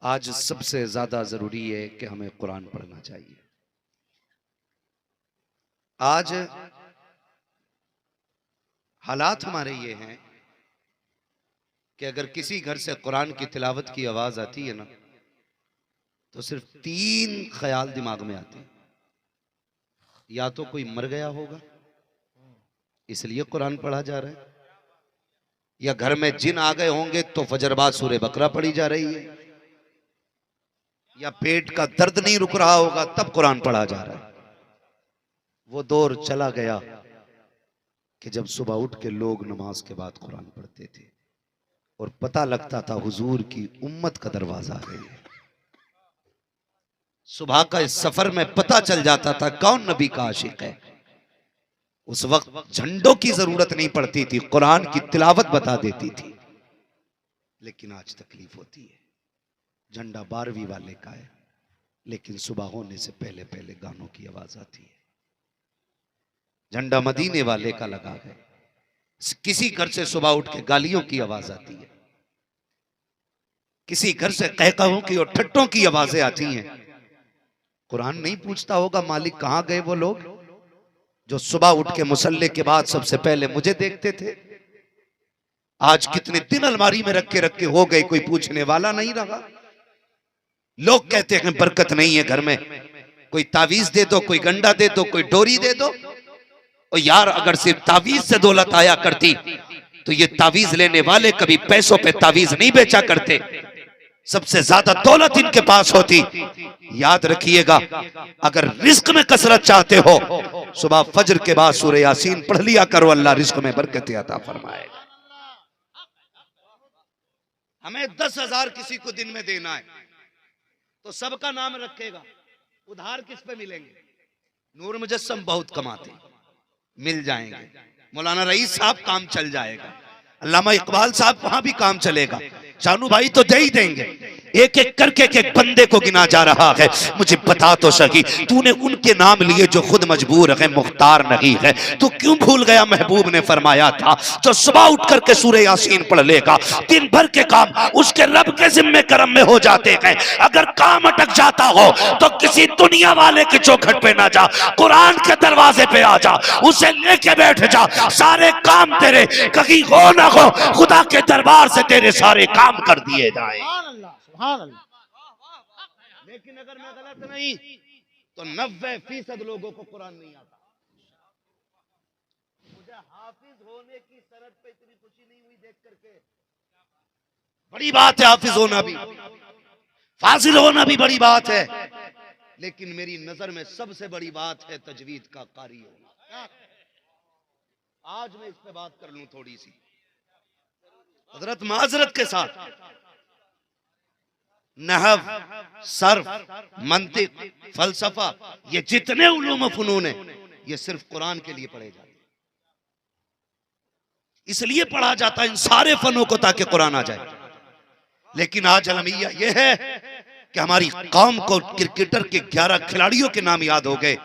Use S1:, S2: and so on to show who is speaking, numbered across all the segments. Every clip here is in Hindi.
S1: आज सबसे ज्यादा जरूरी है कि हमें कुरान पढ़ना चाहिए। आज हालात हमारे ये हैं कि अगर किसी घर से कुरान की तिलावत की आवाज आती है ना, तो सिर्फ 3 ख्याल दिमाग में आते हैं। या तो कोई मर गया होगा इसलिए कुरान पढ़ा जा रहा है, या घर में जिन आ गए होंगे तो फजर बाद सूरह बकरा पढ़ी जा रही है, या पेट का दर्द नहीं रुक रहा होगा तब कुरान पढ़ा जा रहा है। वो दौर चला गया कि जब सुबह उठ के लोग नमाज के बाद कुरान पढ़ते थे और पता लगता था हुजूर की उम्मत का दरवाजा है। सुबह का इस सफर में पता चल जाता था कौन नबी का आशिक है। उस वक्त झंडों की जरूरत नहीं पड़ती थी, कुरान की तिलावत बता देती थी। लेकिन आज तकलीफ होती है, झंडा 12वीं वाले का है लेकिन सुबह होने से पहले पहले गानों की आवाज आती है। झंडा मदीने वाले का लगा है, किसी घर से सुबह उठ के गालियों की आवाज आती है, किसी घर से कहकहों की और ठट्टों की आवाजें आती हैं। कुरान नहीं पूछता होगा मालिक कहां गए वो लोग जो सुबह उठ के मुसल्ले के बाद सबसे पहले मुझे देखते थे। आज कितने दिन अलमारी में रख के हो गए, कोई पूछने वाला नहीं रहा। लोग कहते हैं बरकत नहीं है घर में, कोई तावीज दे दो, कोई गंडा दे दो, कोई डोरी दे दो। और यार अगर सिर्फ तावीज से दौलत आया करती तो ये तावीज लेने वाले कभी पैसों पे तावीज नहीं बेचा करते। सबसे ज्यादा दौलत इनके पास होती। याद रखिएगा, अगर रिस्क में कसरत चाहते हो सुबह फजर के बाद सूरह यासीन पढ़ लिया करो, अल्लाह रिस्क में बरकत अता फरमाएगा। हमें 10,000 किसी को दिन में देना है तो सबका नाम रखेगा, उधार किस पे मिलेंगे? नूर मुजस्सम बहुत कमाते, मिल जाएंगे। मौलाना रईस साहब काम चल जाएगा, अल्लामा इकबाल साहब वहां भी काम चलेगा, शानू भाई तो दे ही देंगे। एक एक करके एक बंदे को गिना जा रहा है। मुझे बता तो सही, तूने उनके नाम लिए जो खुद मजबूर है, मुख्तार नहीं है, तो क्यों भूल गया? महबूब ने फरमाया था जो सुबह उठ करके सूरह यासीन पढ़ लेगा दिन भर के काम उसके रब के जिम्मे करम में हो जाते हैं। अगर काम अटक जाता हो तो किसी दुनिया वाले के चौखट पे ना जा, कुरान के दरवाजे पे आ जा, उसे लेके बैठ जा, सारे काम तेरे कहीं हो ना हो खुदा के दरबार से तेरे सारे काम कर दिए जाए। लेकिन अगर मैं गलत नहीं तो 90% लोगों को कुरान नहीं आता। मुझे हाफिज होने की शरत पे इतनी खुशी नहीं हुई देख करके। बड़ी बात है हाफिज होना भी, फाजिल होना भी बड़ी बात है, लेकिन मेरी नजर में सबसे बड़ी बात है तजवीद का कारी होना। आज मैं इस पे बात कर लूं थोड़ी सी हजरत माजरत के साथ। नहव, सर्फ, मंतिक, फलसफा, ये जितने उलूम फनून है ये सिर्फ कुरान के लिए पढ़े जाते, इसलिए पढ़ा जाता है इन सारे फनों को ताकि कुरान आ जाए। लेकिन आज अलमिया ये है कि हमारी कौम को क्रिकेटर के 11 खिलाड़ियों के नाम याद हो गए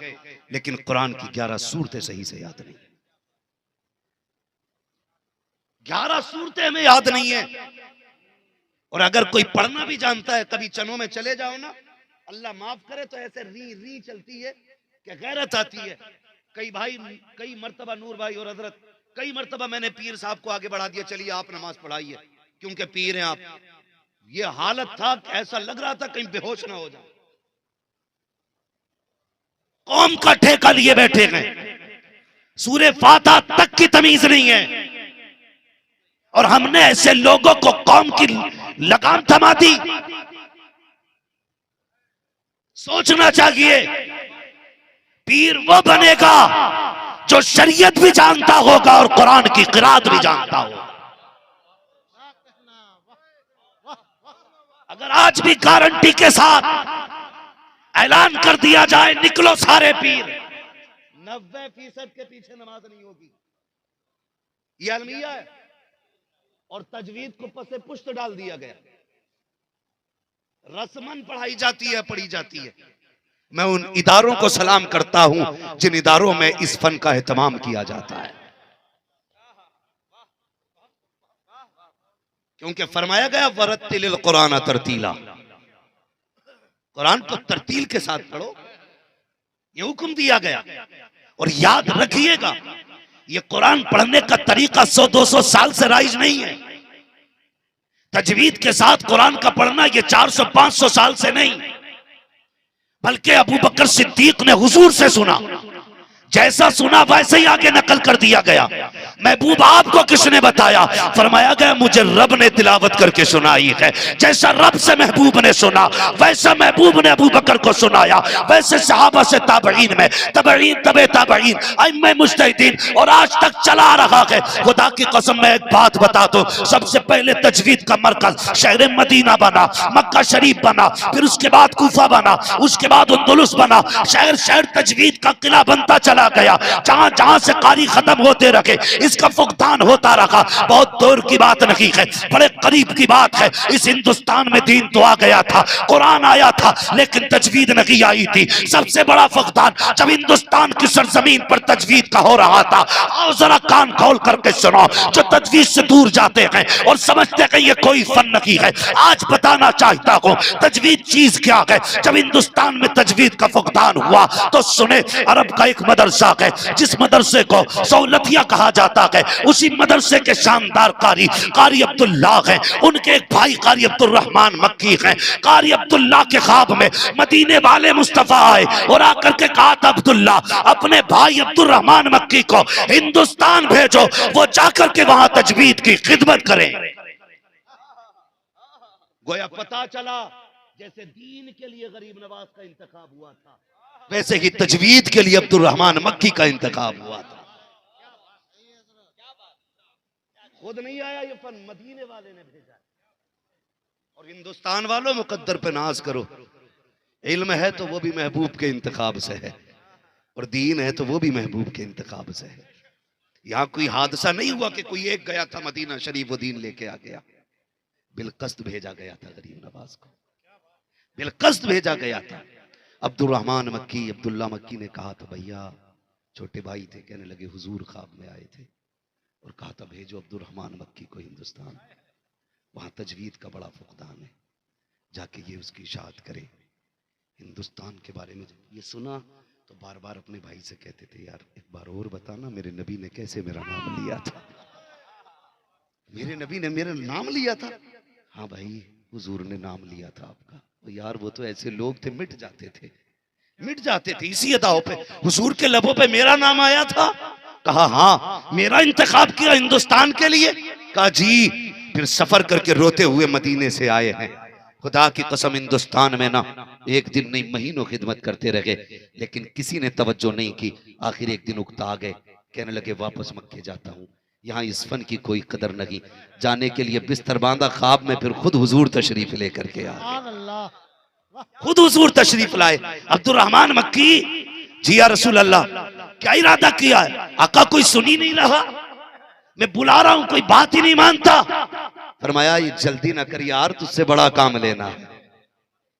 S1: लेकिन कुरान की 11 सूरतें सही से याद नहीं। 11 सूरतें हमें याद नहीं है। और अगर कोई पढ़ना भी जानता है, कभी चनों में चले जाओ ना, अल्लाह माफ करे तो ऐसे री री चलती है कि गैरत आती है। कई मर्तबा नूर भाई और हजरत कई मर्तबा मैंने पीर साहब को आगे बढ़ा दिया, चलिए आप नमाज पढ़ाइए क्योंकि पीर हैं आप। ये हालत था कि ऐसा लग रहा था कहीं बेहोश ना हो जाए। कौम का ठेका लिए बैठे हैं, सूरे फातिहा तक की तमीज नहीं है और हमने ऐसे लोगों को कौम की लगाम थमा दी। सोचना चाहिए, पीर वो बनेगा जो शरीयत भी जानता होगा और कुरान की क़िरात भी जानता होगा। अगर आज भी गारंटी के साथ ऐलान कर दिया जाए निकलो सारे पीर, 90% के पीछे नमाज नहीं होगी। ये अलमिया है और तजवीद को पसे पुष्ट डाल दिया गया, रस्मन पढ़ाई जाती है, पढ़ी जाती है। मैं उन इदारों को सलाम करता हूं जिन इदारों में इस फन का एहतमाम किया जाता है, क्योंकि फरमाया गया वरत्तिलिल कुरान तरतीला, कुरान को तरतील के साथ पढ़ो, ये हुक्म दिया गया। और याद रखिएगा, ये कुरान पढ़ने का तरीका 100-200 साल से राइज नहीं है। तजवीद के साथ कुरान का पढ़ना ये 400-500 साल से नहीं, बल्कि अबू बकर सिद्दीक ने हुजूर से सुना, जैसा सुना वैसे ही आगे नकल कर दिया गया। महबूब आपको किसने बताया? फरमाया गया मुझे रब ने तिलावत करके सुनाई है। जैसा रब से महबूब ने सुना वैसा महबूब ने अबू बकर को सुनाया, वैसे सहाबा से ताबईन में, तबईन तबे ताबईन, अइम्मे मुज्तहिदीन, और आज तक चला रहा है। खुदा की कसम मैं एक बात बता दूं, सबसे पहले तजवीद का मरकज शहर मदीना बना, मक्का शरीफ बना, फिर उसके बाद कूफा बना, उसके बाद अंदलुस बना। शहर शहर तजवीद का किला बनता चला गया। जहां जहां से कारी खत्म होते रखे, इसका फुकदान होता रहा। बहुत दूर की बात नहीं है, बड़े करीब की बात है। इस हिंदुस्तान में दीन तो आ गया था, कुरान आया था, लेकिन तजवीद नहीं आई थी। सबसे बड़ा फुकदान जब हिंदुस्तान की सरजमीन पर तजवीद का हो रहा था। आओ जरा कान खोल करके सुनो, जो तजवीद से दूर जाते हैं और समझते हैं ये कोई फन नहीं है, आज बताना चाहता हूं तजवीद चीज क्या है। जब हिंदुस्तान में तजवीद का फुकदान हुआ तो सुने, अरब का एक मदरसा है जिस मदरसे को सौलतिया कहा जाता है, उसी मदरसे के शानदार कारी अब्दुल्ला हैं। उनके एक भाई कारी अब्दुल रहमान मक्की हैं। कारी अब्दुल्ला के ख्वाब में मदीने वाले मुस्तफा आए और आकर के कहा था, अब्दुल्ला अपने भाई अब्दुल रहमान मक्की को हिंदुस्तान भेजो, वो जाकर के वहां तजवीद की खिदमत करें। गोया पता चला जैसे दीन के लिए गरीब नवाज का इंतखाब हुआ था, वैसे ही तजवीद के लिए अब्दुल रहमान मक्की का इंतखाब हुआ था। खुद नहीं आया ये फन, मदीने वाले ने भेजा। और हिंदुस्तान वालों मुकद्दर पे नाज करो, इल्म है तो वो भी महबूब के इंतखाब से है, और दीन है तो वो भी महबूब के इंतखाब से है। यहाँ कोई हादसा नहीं हुआ कि कोई एक गया था मदीना शरीफ वो दीन लेके आ गया। बिलकस्त भेजा गया था गरीब नवाज को, बिलकस्त भेजा गया था। अब्दुल रहमान मक्की, अब्दुल्ला मक्की ने कहा था, भैया छोटे भाई थे, कहने लगे हुजूर ख्वाब में आए थे और कहा था भेजो अब्दुल रहमान मक्की को हिंदुस्तान, वहां तजवीद का बड़ा फुकदान है, जाके ये उसकी इशाअत करे। हिंदुस्तान के बारे में जब ये सुना तो बार बार अपने भाई से कहते थे, यार एक बार और बताना मेरे नबी ने कैसे मेरा नाम लिया था, मेरे नबी ने मेरा नाम लिया था। हाँ भाई हुजूर ने नाम लिया था आपका। यार वो तो ऐसे लोग थे, मिट जाते थे इसी अदाओं पे। हुजूर के लबों पे मेरा नाम आया था। कहा हाँ, मेरा इंतखाब किया हिंदुस्तान के लिए। कहा जी, फिर सफर करके रोते हुए मदीने से आए हैं। खुदा की कसम हिंदुस्तान में ना एक दिन नहीं महीनों खिदमत करते रहे, लेकिन किसी ने तवज्जो नहीं की। आखिर एक दिन उकता गए, कहने लगे वापस मक्के जाता हूँ, यहाँ इस फन की कोई कदर नहीं। जाने के लिए बिस्तर बांधा, ख्वाब में फिर खुद हुजूर तशरीफ लेकर के आए, खुद हुजूर तशरीफ लाए। अब्दुल रहमान मक्की जी, या रसूल अल्लाह क्या इरादा किया है? आका कोई सुनी नहीं रहा, मैं बुला रहा हूं कोई बात ही नहीं मानता। फरमाया ये जल्दी ना कर यार, तुझसे बड़ा काम लेना है,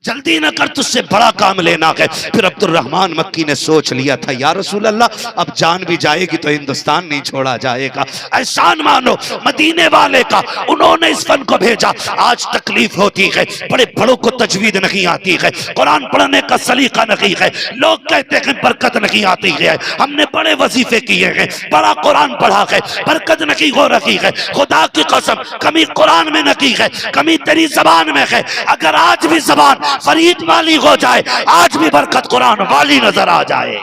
S1: जल्दी ना कर तुझसे बड़ा काम लेना है। फिर अब्दुल रहमान मक्की ने सोच लिया था, या रसूल अल्लाह अब जान भी जाएगी तो हिंदुस्तान नहीं छोड़ा जाएगा, एहसान मानो मदीने वाले का, उन्होंने इस फन को भेजा। आज तकलीफ होती है, बड़े बड़ों को तजवीद नहीं आती है, कुरान पढ़ने का सलीका नहीं है, लोग कहते हैं बरकत नहीं आती है। हमने बड़े वजीफे किए हैं, बड़ा कुरान पढ़ा है, बरकत नहीं हो रही है। खुदा की कसम कमी कुरान में नहीं है, कमी तेरी जबान में है। अगर आज भी जबान फरीद वाली हो जाए, आज भी बरकत कुरान वाली नजर आ जाए।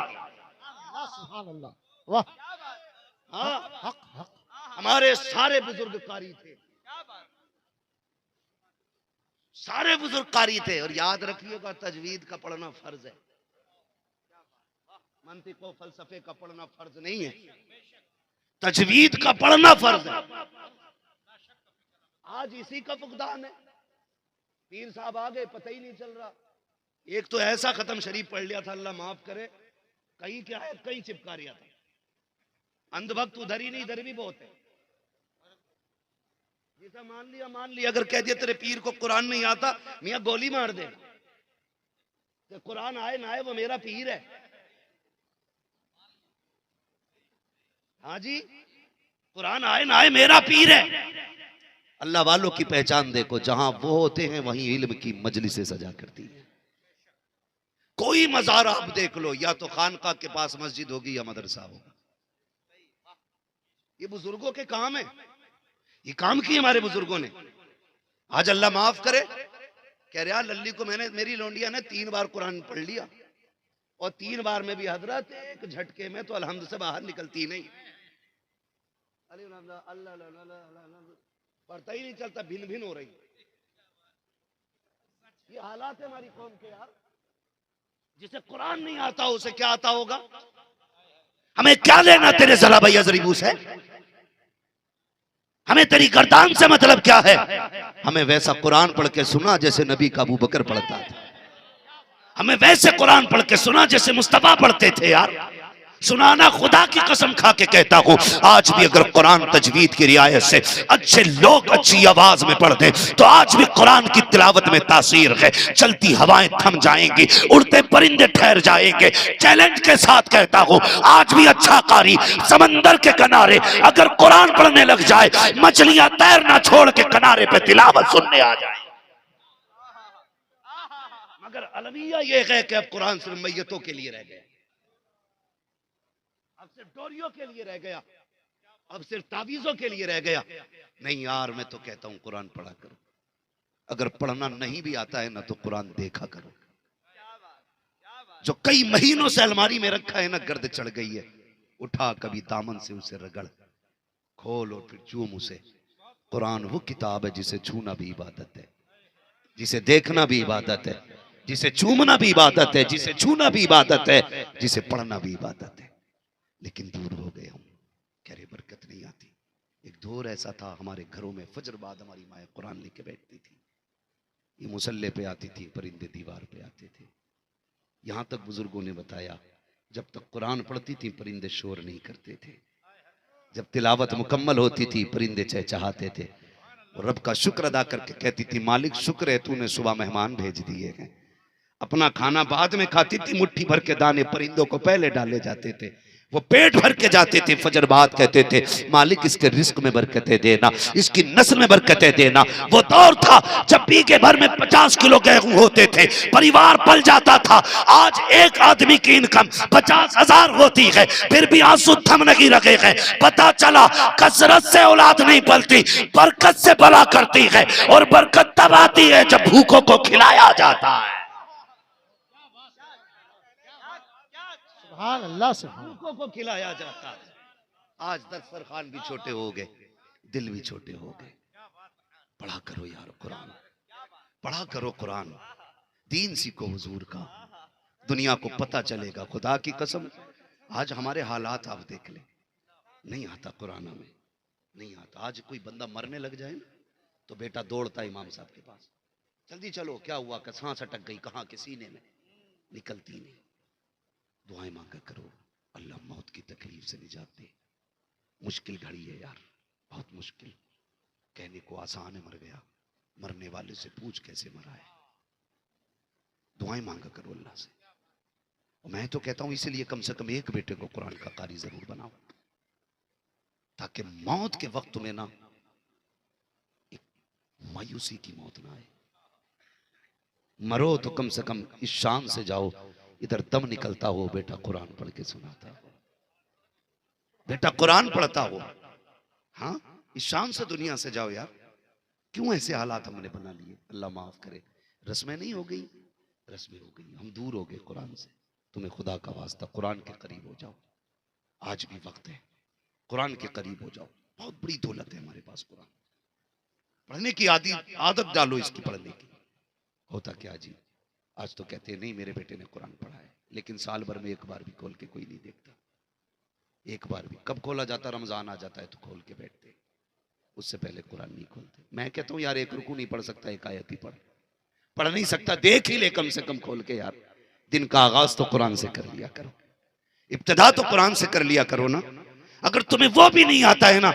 S1: हमारे सारे बुजुर्ग कारी थे, सारे बुजुर्ग कारी थे। और याद रखिएगा तजवीद का पढ़ना फर्ज है, मंतिक व फलसफे का पढ़ना फर्ज नहीं है, तजवीद का पढ़ना फर्ज है। आज इसी का फुकदान है। पीर साहब आ गए, पता ही नहीं चल रहा। एक तो ऐसा खत्म शरीफ पढ़ लिया था, अल्लाह माफ करे, कहीं क्या है कहीं चिपका रिया था। अंधभक्त उधर ही नहीं, इधर भी बहुत है। जैसा मान लिया, अगर कह दिया तेरे पीर को कुरान नहीं आता, मियां गोली मार दे। तो कुरान आए ना आए वो मेरा पीर है। हाँ जी, कुरान आए ना आए मेरा पीर है। अल्लाह वालों की पहचान देखो, जहां वो होते हैं वहीं इल्म की मजलिसें सजा करती है। कोई मजार आप देख लो, या तो खानका के पास मस्जिद होगी या मदरसा होगा। ये बुजुर्गों के काम है, ये काम किए हमारे बुजुर्गों ने। आज अल्लाह माफ करे, कह रहा लल्ली को मैंने, मेरी लोंडिया ने 3 बार कुरान पढ़ लिया, और 3 बार में भी हजरत एक झटके में तो अल्हम्द से बाहर निकलती नहीं, पढ़ता ही नहीं चलता, भिन भिन हो रही। ये हालात है हमारी कौम के यार। जिसे कुरान नहीं आता उसे क्या आता होगा? हमें क्या लेना तेरे जला भैया जरीबू से? हमें तेरी गर्दान से मतलब क्या है? हमें वैसा कुरान पढ़ के सुना जैसे नबी का अबू बकर पढ़ता था। हमें वैसे कुरान पढ़ के सुना जैसे मुस्तफा पढ़ते थे यार। सुनाना खुदा की कसम खा के कहता हूं, आज भी अगर कुरान तजवीद की रियायत से अच्छे लोग अच्छी आवाज में पढ़ दें तो आज भी कुरान की तिलावत में तासीर है। चलती हवाएं थम जाएंगी, उड़ते परिंदे ठहर जाएंगे। चैलेंज के साथ कहता हूं, आज भी अच्छा कारी समंदर के किनारे अगर कुरान पढ़ने लग जाए, मछलियां तैरना छोड़ के किनारे पे तिलावत सुनने आ जाए। मगर अलविया ये है कि अब कुरान सिर्फ मैयतों के लिए रह गया, अब सिर्फ डोरियों के लिए रह गया, अब सिर्फ तावीजों के लिए रह गया। नहीं यार, मैं तो कहता हूं कुरान पढ़ा करो। अगर पढ़ना नहीं भी आता है ना तो कुरान देखा करो। जो कई महीनों से अलमारी में रखा है ना, गर्द चढ़ गई है, उठा कभी दामन से उसे रगड़, खोल और फिर चूम उसे। कुरान वो किताब है जिसे छूना भी इबादत है, जिसे देखना भी इबादत है, जिसे चूमना भी इबादत है, जिसे छूना भी इबादत है, जिसे पढ़ना भी इबादत है। लेकिन दूर हो गए हम, कह रहे बरकत नहीं आती। एक दौर ऐसा था हमारे घरों में, फजर बाद हमारी माएँ कुरान लेके बैठती थी। ये मुसल्ले पे आती थी, परिंदे दीवार पे आते थे। यहां तक बुजुर्गों ने बताया, जब तक कुरान पढ़ती थी परिंदे शोर नहीं करते थे। जब तिलावत मुकम्मल होती थी परिंदे चहचहाते थे, और रब का शुक्र अदा करके कहती थी, मालिक शुक्र है तूने सुबह मेहमान भेज दिए हैं। अपना खाना बाद में खाती थी, मुट्ठी भर के दाने परिंदों को पहले डाले जाते थे, वो पेट भर के जाते थे। फजर बाद कहते थे, मालिक इसके रिस्क में बरकतें देना, इसकी नस्ल में बरकतें देना। वो दौर था जब बीघे भर में 50 किलो गेहूं होते थे, परिवार पल जाता था। आज एक आदमी की इनकम 50,000 होती है, फिर भी आंसू थम नहीं रहे हैं। पता चला कसरत से औलाद नहीं पलती, बरकत से भला करती है, और बरकत तब आती है जब भूखों को खिलाया जाता है।
S2: अल्लाह से
S1: भूखों को खिलाया जाता है। आज दस्तरखान भी छोटे हो गए, दिल भी छोटे हो गए। पढ़ा करो यार कुरान, पढ़ा करो कुरान, दीन सीखो हुजूर का, दुनिया को पता चलेगा। खुदा की कसम आज हमारे हालात आप देख ले, नहीं आता कुरान में, नहीं आता। आज कोई बंदा मरने लग जाए ना तो बेटा दौड़ता है इमाम साहब के पास, जल्दी चलो क्या हुआ, सांस अटक गई, कहाँ के सीने में, निकलती नहीं। दुआएं मांगा करो, अल्लाह मौत की तकलीफ से निजात दे। मुश्किल घड़ी है यार, बहुत मुश्किल। कहने को आसान है मर गया, मरने वाले से पूछ कैसे मरा है। दुआएं मांगा करो अल्लाह से। और मैं तो कहता हूं इसलिए कम से कम एक बेटे को कुरान का कारी जरूर बनाओ, ताकि मौत के वक्त में ना एक मायूसी की मौत ना आए। मरो तो कम से कम इस शान से जाओ, इधर दम निकलता हो बेटा कुरान पढ़ के सुनाता हो, बेटा कुरान पढ़ता हो। हाँ, इस शान से दुनिया से जाओ यार। क्यों ऐसे हालात हमने बना लिए, अल्लाह माफ करे। रस्में नहीं हो गई, रस्में हो गई, हम दूर हो गए कुरान से। तुम्हें खुदा का वास्ता कुरान के करीब हो जाओ, आज भी वक्त है, कुरान के करीब हो जाओ। बहुत बड़ी दौलत है हमारे पास कुरान, पढ़ने की आदत डालो इसकी, पढ़ने की। होता क्या जी, आज तो कहते हैं नहीं मेरे बेटे ने कुरान पढ़ा है, लेकिन साल भर में एक बार भी खोल के कोई नहीं देखता। एक बार भी, कब खोला जाता, रमजान आ जाता है तो खोल के बैठते, उससे पहले कुरान नहीं खोलते। मैं कहता हूँ यार एक रुकू नहीं पढ़ सकता, एक आयत ही पढ़ नहीं सकता, देख ही ले कम से कम खोल के यार। दिन का आगाज तो कुरान से कर लिया करो, इब्तिदा तो कुरान से कर लिया करो ना। अगर तुम्हें वो भी नहीं आता है ना,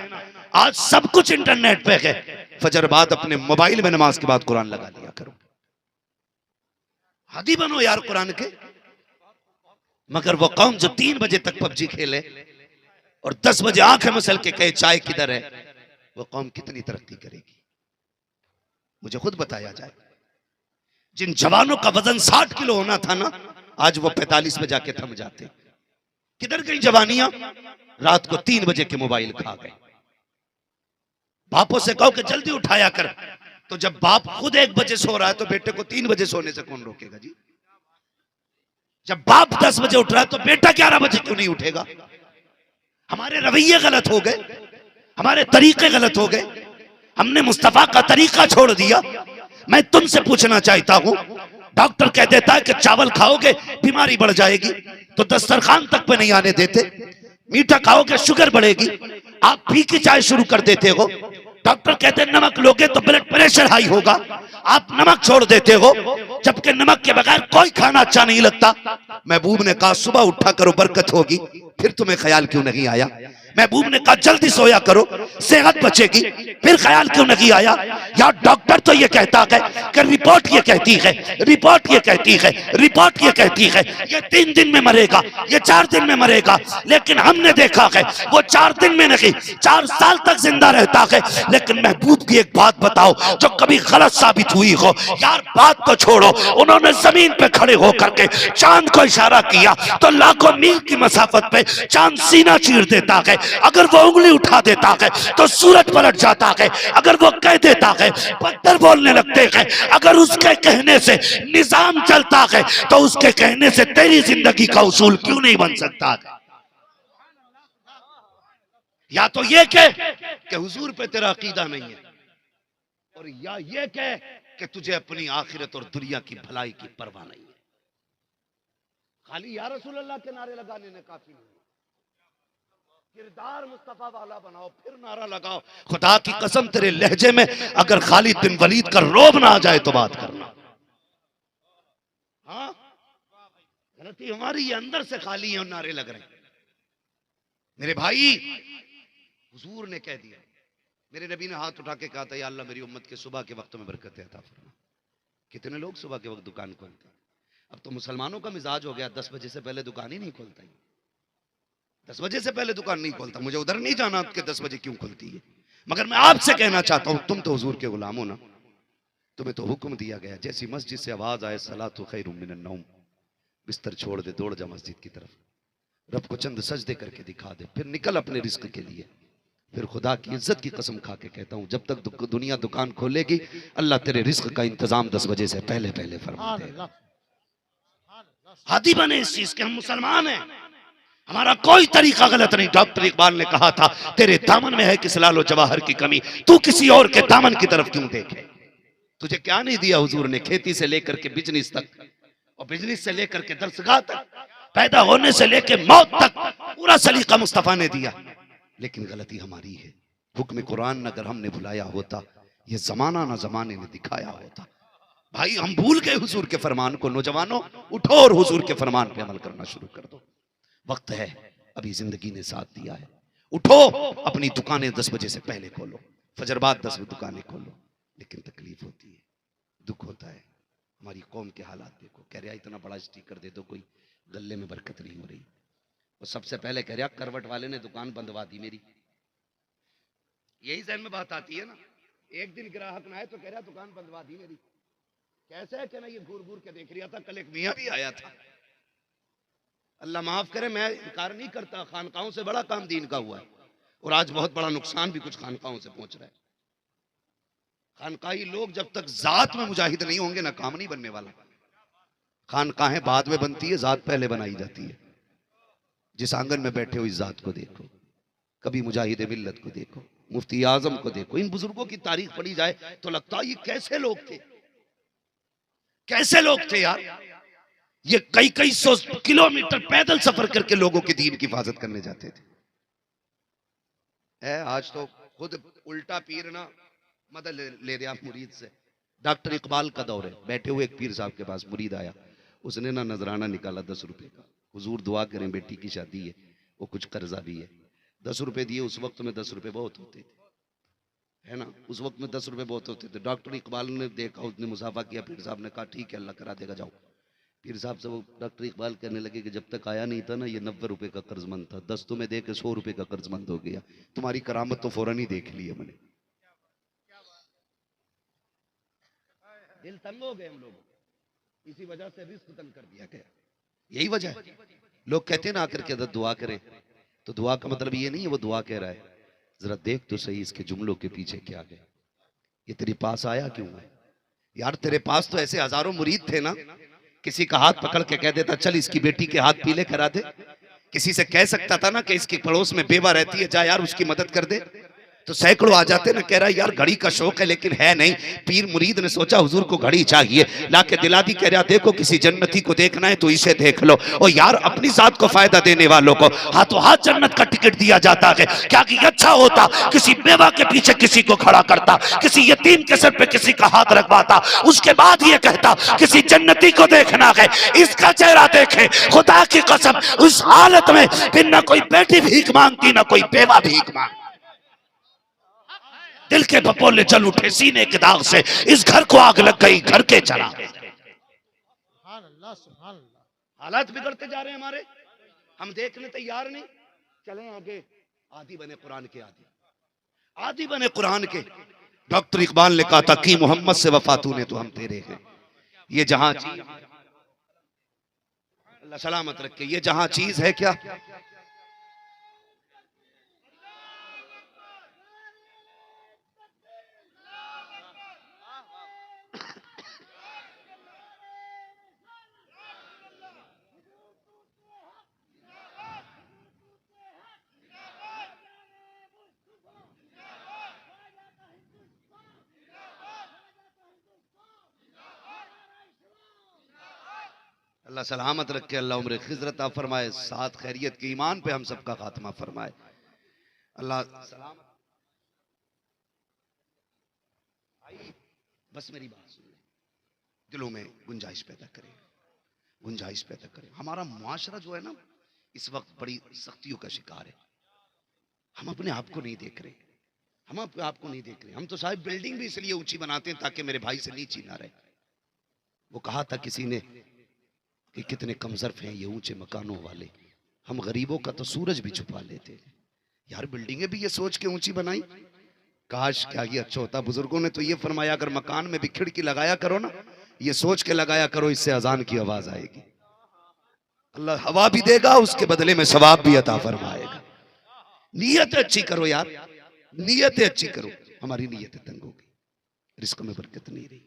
S1: आज सब कुछ इंटरनेट पे है, फजर बाद अपने मोबाइल में नमाज के बाद कुरान लगा लिया करो। हादी बनो यार कुरान के। मगर वो कौम जो 3 बजे तक पबजी खेले और 10 बजे आंखें मसल के कहे चाय किधर है, वो कौम कितनी तरक्की करेगी, मुझे खुद बताया जाए। जिन जवानों का वजन 60 किलो होना था ना, आज वो 45 में जाके थम जाते। किधर गई जवानियां? रात को 3 बजे के मोबाइल खा गए। बापों से कहो कि जल्दी उठाया कर, तो जब बाप खुद 1 बजे सो रहा है तो बेटे को 3 बजे सोने से कौन रोकेगा जी? जब बाप 10 बजे उठ रहा है तो बेटा 11 बजे क्यों नहीं उठेगा? हमारे रवैये गलत हो गए, हमारे तरीके गलत हो गए, हमने मुस्तफा का तरीका छोड़ दिया। मैं तुमसे पूछना चाहता हूं, डॉक्टर कह देता है कि चावल खाओगे बीमारी बढ़ जाएगी, तो दस्तरखान तक पे नहीं आने देते। मीठा खाओगे शुगर बढ़ेगी, आप फीकी चाय शुरू कर देते हो। डॉक्टर कहते हैं नमक लोगे तो ब्लड प्रेशर हाई होगा, आप नमक छोड़ देते हो, जबकि नमक के बगैर कोई खाना अच्छा नहीं लगता। महबूब ने कहा सुबह उठा करो बरकत होगी, फिर तुम्हें ख्याल क्यों नहीं आया? महबूब ने कहा जल्दी सोया करो सेहत बचेगी, फिर ख्याल क्यों नहीं आया? यार डॉक्टर तो ये कहता है कि रिपोर्ट ये कहती है, रिपोर्ट ये कहती है, रिपोर्ट ये कहती है ये 3 दिन में मरेगा, ये 4 दिन में मरेगा, लेकिन हमने देखा है वो 4 दिन में नहीं 4 साल तक जिंदा रहता है। लेकिन महबूब की एक बात बताओ जो कभी गलत साबित हुई हो। यार बात तो छोड़ो, उन्होंने जमीन पे खड़े होकर के चांद को इशारा किया तो लाखों मील की मसाफत पे चांद सीना चीर देता है। अगर वो उंगली उठा देता है तो सूरज पलट जाता है। अगर वो कह देता है पत्थर बोलने लगते हैं। अगर उसके कहने से निजाम चलता है तो उसके कहने से तेरी जिंदगी का उसूल क्यों नहीं बन सकता? या तो ये कह कि हुजूर पे तेरा अकीदा नहीं है, और या ये कह कि तुझे अपनी आखिरत और दुनिया की भलाई की परवाह नहीं है। खाली या रसूल अल्लाह के नारे लगाने ने काफी नहीं, किरदार मुस्तफा वाला बनाओ फिर नारा लगाओ। खुदा की कसम तेरे लहजे में अगर खालिद बिन वलीद का रोब ना आ जाए तो बात करना। हाँ गलती हमारी, ये अंदर से खाली है और नारे लग रहे हैं। मेरे भाई हुजूर ने कह दिया, मेरे नबी ने हाथ उठा के कहा था या अल्लाह मेरी उम्मत के सुबह के वक्त में बरकत अता फरमा। कितने लोग सुबह के वक्त दुकान खोलते हैं? अब तो मुसलमानों का मिजाज हो गया 10 बजे से पहले दुकान ही नहीं खोलता। 10 बजे से पहले दुकान नहीं खोलता। मुझे उधर नहीं जाना कि 10 बजे क्यों खुलती है, मगर मैं आपसे कहना चाहता हूं तुम तो हुजूर के गुलाम हो ना, तुम्हें तो हुक्म दिया गया जैसी मस्जिद से आवाज आए सलातु खैरुम मिनन नौम, बिस्तर छोड़ दे दौड़ जा मस्जिद की तरफ, रब को चंद सजदे करके दिखा दे, फिर निकल अपने रिस्क के लिए। फिर खुदा की इज्जत की कसम खा के कहता हूं जब तक दुनिया दुकान खोलेगी अल्लाह तेरे रिस्क का इंतजाम 10 बजे से पहले पहले फरमा देगा। हादी बने इस चीज के, हम मुसलमान हैं, हमारा कोई तरीका गलत नहीं। डॉक्टर इकबाल ने कहा था तेरे दामन में है किस लालो जवाहर की कमी, तू किसी और के दामन की तरफ क्यों देखे? तुझे क्या नहीं दिया हुजूर ने? खेती से लेकर के बिजनेस तक, और बिजनेस से लेकर के दरसगाह तक, पैदा होने से लेकर मौत तक पूरा सलीका मुस्तफा ने दिया। लेकिन गलती हमारी है। हुक्म कुरान अगर हमने भुलाया होता, ये जमाना ना जमाने ने दिखाया होता। भाई हम भूल गए हुजूर के फरमान को। नौजवानों उठो और हुजूर के फरमान पे अमल करना शुरू कर दो। वक्त है, अभी जिंदगी ने साथ दिया है। उठो, अपनी दुकानें 10 बजे से पहले खोलो, फजर बाद 10 बजे दुकानें खोलो। लेकिन तकलीफ होती है, दुख होता है। हमारी कौम के हालात देखो, कह रहा इतना बड़ा स्टिकर दे दो, कोई गले में बरकत नहीं हो रही। और सबसे पहले कह रहा करवट वाले ने दुकान बंदवा दी मेरी। यही जहन में बात आती है ना, एक दिन ग्राहक ना आए तो कह रहा दुकान बंदवा दी मेरी। कैसे है कि ना, ये घूर घूर के देख रहा था, कल एक मियाँ भी आया था। अल्लाह माफ करे, मैं इनकार नहीं करता, खानकाहों से बड़ा काम दीन का हुआ है, और आज बहुत बड़ा नुकसान भी कुछ खानकाहों से पहुंच रहा है। खानकाही लोग जब तक जात में मुजाहिद नहीं होंगे ना, काम नहीं बनने वाला। खानकाहें बाद में बनती है, जात पहले बनाई जाती है। जिस आंगन में बैठे हो इस जात को देखो, कभी मुजाहिद मिल्लत को देखो, मुफ्ती आजम को देखो। इन बुजुर्गों की तारीख पढ़ी जाए तो लगता है ये कैसे लोग थे, कैसे लोग थे यार। ये कई कई 100 किलोमीटर पैदल सफर करके लोगों के दीन की हिफाजत करने जाते थे। आज तो खुद उल्टा पीर ना मदद ले रहे आप मुरीद से। डॉक्टर इकबाल का दौर है, बैठे हुए एक पीर साहब के पास मुरीद आया, उसने ना नजराना निकाला 10 रुपए का। हुजूर दुआ करें, बेटी की शादी है, वो कुछ कर्जा भी है। 10 रुपए दिए। उस वक्त में 10 रुपए बहुत होते थे, है ना, उस वक्त में 10 रुपए बहुत होते थे। डॉक्टर इकबाल ने देखा, उसने मुसाफा किया, पीर साहब ने कहा ठीक है अल्लाह करा देगा, जाओ। पीर साहब से वो डॉक्टर इकबाल कहने लगे कि जब तक आया नहीं था ना, ये 90 रुपए का कर्जमंद था, 10 तुम्हें दे के 100 रुपए का कर्जमंद हो गया। तुम्हारी करामत तो फौरन ही देख ली है मैंने। दिल तंग हो गए हम लोग, इसी वजह से रिस्क तंग कर दिया गया। यही वजह है। लोग कहते हैं ना आकर के अदर दुआ करें, तो दुआ का मतलब ये नहीं है वो दुआ कह रहा है, जरा देख तो सही इसके जुमलों के पीछे क्या है, ये तेरे पास आया क्यों है? यार तेरे पास तो ऐसे हजारों मुरीद थे ना, किसी का हाथ पकड़ के कह देता चल इसकी बेटी के हाथ पीले करा दे, किसी से कह सकता था ना कि इसके पड़ोस में बेवा रहती है, जा यार उसकी मदद कर दे, तो सैकड़ों आ जाते ना, कह रहा यार घड़ी का शौक है लेकिन है नहीं। पीर मुरीद ने सोचा हुजूर को घड़ी चाहिए, लाके दिला दी, कह रहा देखो किसी जन्नती को देखना है तो इसे देख लो। और यार अपनी जात को फायदा देने वालों को हाथों हाथ जन्नत का टिकट दिया जाता है। क्या कि अच्छा होता किसी बेवा के पीछे किसी को खड़ा करता, किसी यतीम के सर पे किसी का हाथ रखवाता, उसके बाद ये कहता किसी जन्नती को देखना है, इसका चेहरा देखे। खुदा की कसम उस हालत में फिर ना कोई बेटी भीख मांगती ना कोई बेवा भीख मांगती। दिल के बपोले जल उठे सीने के दाग से, इस घर को आग लग गई घर के चला। हालात बिगड़ते जा रहे हैं हमारे, हम देखने तैयार नहीं। चलें आगे, आदि बने कुरान के, आदि बने कुरान के। डॉक्टर इकबाल ने कहा था कि मोहम्मद से वफा तूने तो हम तेरे हैं। ये जहां चीज, अल्लाह सलामत रखे, ये जहां चीज है क्या, अल्लाह सलामत रखे, अल्लाह उम्र खिजरत फरमाए, साथ खैरियत के ईमान पे हम सबका खात्मा फरमाए। अल्लाह सलामत। बस मेरी बात सुन ले, दिलों में गुंजाइश पैदा करें, गुंजाइश पैदा करें। हमारा मुआशरा जो है ना इस वक्त बड़ी सख्तियों का शिकार है। हम अपने आप को नहीं देख रहे, हम अपने आप को नहीं देख रहे। हम तो साहब बिल्डिंग भी इसलिए ऊंची बनाते हैं ताकि मेरे भाई से नीची ना रहे। वो कहा था किसी ने कि कितने कमजर्फ हैं ये ऊंचे मकानों वाले, हम गरीबों का तो सूरज भी छुपा लेते हैं। यार बिल्डिंगें भी ये सोच के ऊंची बनाई, काश क्या ये अच्छा होता। बुजुर्गों ने तो ये फरमाया अगर मकान में भी खिड़की लगाया करो ना, ये सोच के लगाया करो इससे अजान की आवाज आएगी। अल्लाह हवा भी देगा, उसके बदले में सवाब भी अता फरमाएगा। नीयत अच्छी करो यार, नीयत अच्छी करो। हमारी नीयत तंग होगी, रिस्क में बरकत नहीं रही।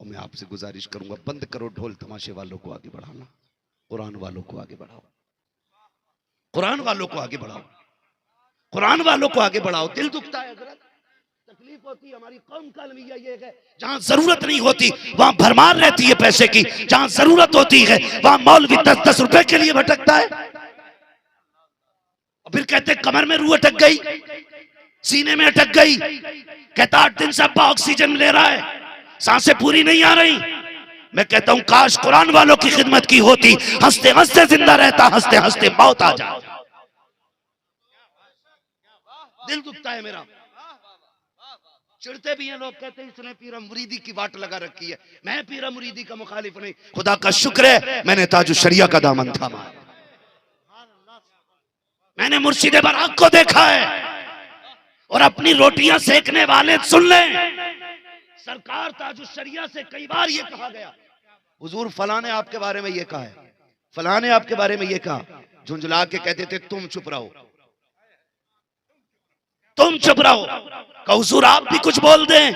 S1: और मैं आपसे गुजारिश करूंगा बंद करो ढोल तमाशे वालों को आगे बढ़ाना, कुरान वालों को आगे बढ़ाओ, कुरान वालों को आगे बढ़ाओ, कुरान वालों को आगे बढ़ाओ। दिल दुखता है हजरत, तकलीफ होती है। हमारी कौम का अलमिया ये है जहां जरूरत नहीं होती वहां भरमार रहती है पैसे की, जहां जरूरत होती है वहां मौलवी 10-10 रुपए के लिए भटकता है। और फिर कहते कमर में रूह अटक गई, सीने में अटक गई, कहता 8 दिन से अब्बा ऑक्सीजन ले रहा है, सांसें पूरी नहीं आ रही। मैं कहता हूं काश कुरान वालों की खिदमत की होती, हंसते हंसते जिंदा रहता, हंसते हंसते मौत आ जाए। दिल दुखता है मेरा, चिढ़ते भी हैं लोग, कहते हैं इसने पीरा मुरीदी की वाट लगा रखी है। मैं पीरा मुरीदी का मुखालिफ नहीं, खुदा का शुक्र है मैंने ताजु शरिया का दामन थामा, मैंने मुर्शिदे बराक को देखा है। और अपनी रोटियां सेकने वाले सुन लें, सरकार ताजु शरिया से कई बार ये कहा गया हुजूर फलां ने आपके बारे में ये कहा है, फलां ने आपके बारे में ये कहा, झुंझला के कहते थे तुम चुप रहो, तुम चुप रहो, हुजूर आप भी कुछ बोल दें।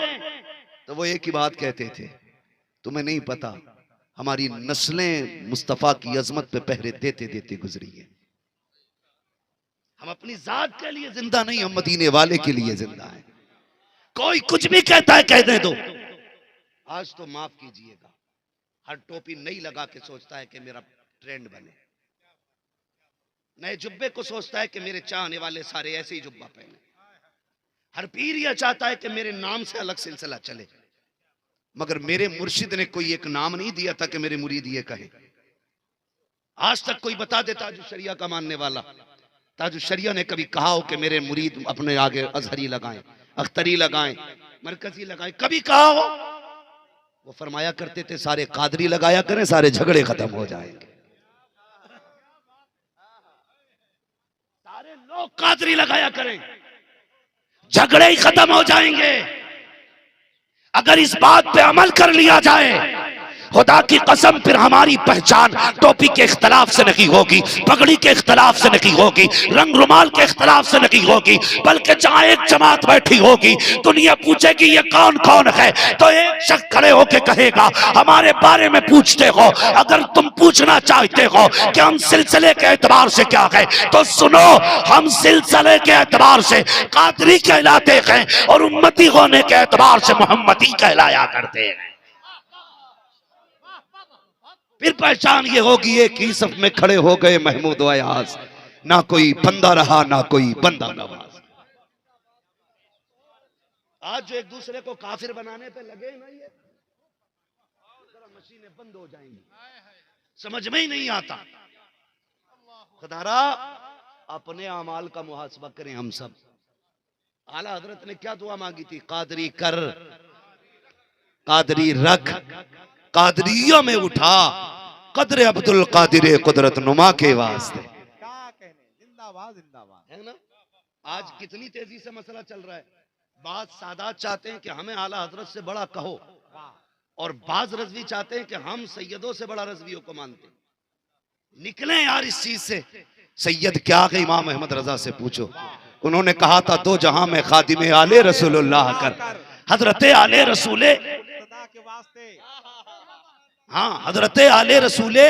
S1: तो वो एक ही बात कहते थे, तुम्हें नहीं पता हमारी नस्लें मुस्तफा की अजमत पे पहरे देते देते गुजरी है। हम अपनी जात के लिए जिंदा नहीं, हम मदीने वाले के लिए जिंदा हैं। कोई कुछ भी कहता है कहने दो। आज तो माफ कीजिएगा, हर टोपी नई लगा के सोचता है कि मेरा ट्रेंड बने, नए जुब्बे को सोचता है कि मेरे चाहने वाले सारे ऐसे ही जुब्बा पहने। हर पीर यह चाहता है कि मेरे नाम से अलग सिलसिला चले, मगर मेरे मुर्शिद ने कोई एक नाम नहीं दिया था कि मेरे मुरीद ये कहे। आज तक कोई बता दे ताजु शरिया का मानने वाला, ताजु शरिया ने कभी कहा हो कि मेरे मुरीद अपने आगे अजहरी लगाएं, अख्तरी लगाएं, मरकजी लगाएं, कभी कहा हो? वो फरमाया करते थे सारे कादरी लगाया करें, सारे झगड़े खत्म हो जाएंगे। सारे लोग कादरी लगाया करें, झगड़े ही खत्म हो जाएंगे। अगर इस बात पे अमल कर लिया जाए खुदा की कसम फिर हमारी पहचान टोपी के इख्तलाफ से नहीं होगी, पगड़ी के इख्तलाफ से नहीं होगी, रंग रुमाल के इख्तलाफ से नहीं होगी, बल्कि जहां एक जमात बैठी होगी, दुनिया पूछेगी ये कौन कौन है, तो एक शख्स खड़े होकर कहेगा हमारे बारे में पूछते हो, अगर तुम पूछना चाहते हो कि हम सिलसिले के एतबार से क्या है, तो सुनो, हम सिलसिले के एतबार से कादरी कहलाते हैं और उम्मती होने के एतबार से मोहम्मदी कहलाया करते हैं। फिर पहचान ये होगी एक ही सफ में खड़े हो गए महमूद अयाज, ना कोई बंदा रहा ना कोई बंदा नवाज। आज जो एक दूसरे को काफिर बनाने पे लगे ना, ये मशीनें बंद हो जाएंगी, समझ में ही नहीं आता। खुदारा अपने अमाल का मुहासबा करें हम सब। आला हजरत ने क्या दुआ मांगी थी? कादरी कर, कादरी रख, कादरियों में उठा, कदर अब्दुल कादिर कुदरत नुमा के वास्ते।
S2: क्या कहने, जिंदाबाद जिंदाबाद,
S1: है ना। आज कितनी तेजी से मसला चल रहा है। बात सादात चाहते हैं कि हमें आला हजरत से बड़ा कहो, और बाज रजवी चाहते हैं कि हम सैयदों से बड़ा रजवियों को मानते हैं। निकले यार इस चीज से। सैयद क्या है? इमाम अहमद रजा से पूछो, उन्होंने कहा था दो जहां में खादिम आले रसूलुल्लाह कर। हजरत आले रसूले
S2: के वास्ते,
S1: हाँ, हजरत आले रसूले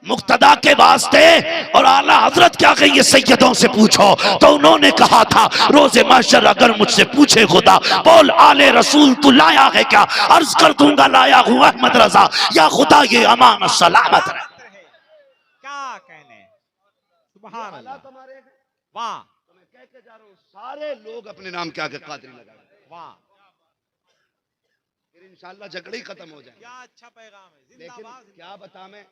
S1: मुक्तदा के वास्ते। और आला हजरत क्या कहिए सैयदों से पूछो, तो उन्होंने कहा था रोजे महशर अगर मुझसे पूछे खुदा बोल आले रसूल तू लाया है क्या, अर्ज कर दूंगा लाया हूँ अहमद रजा, या खुदा ये अमान सलामत है।
S2: क्या कहने, सुभान अल्लाह, वाह।
S1: तो मैं कह के जा रहा हूँ सारे लोग अपने नाम क्या के कादरी लगाए,
S2: वाह,
S1: फिर इंशाअल्लाह झगड़े ही खत्म हो जाए।
S2: क्या अच्छा पैगाम है।
S1: लेकिन
S2: जिंदाबाद,
S1: क्या बता, मैं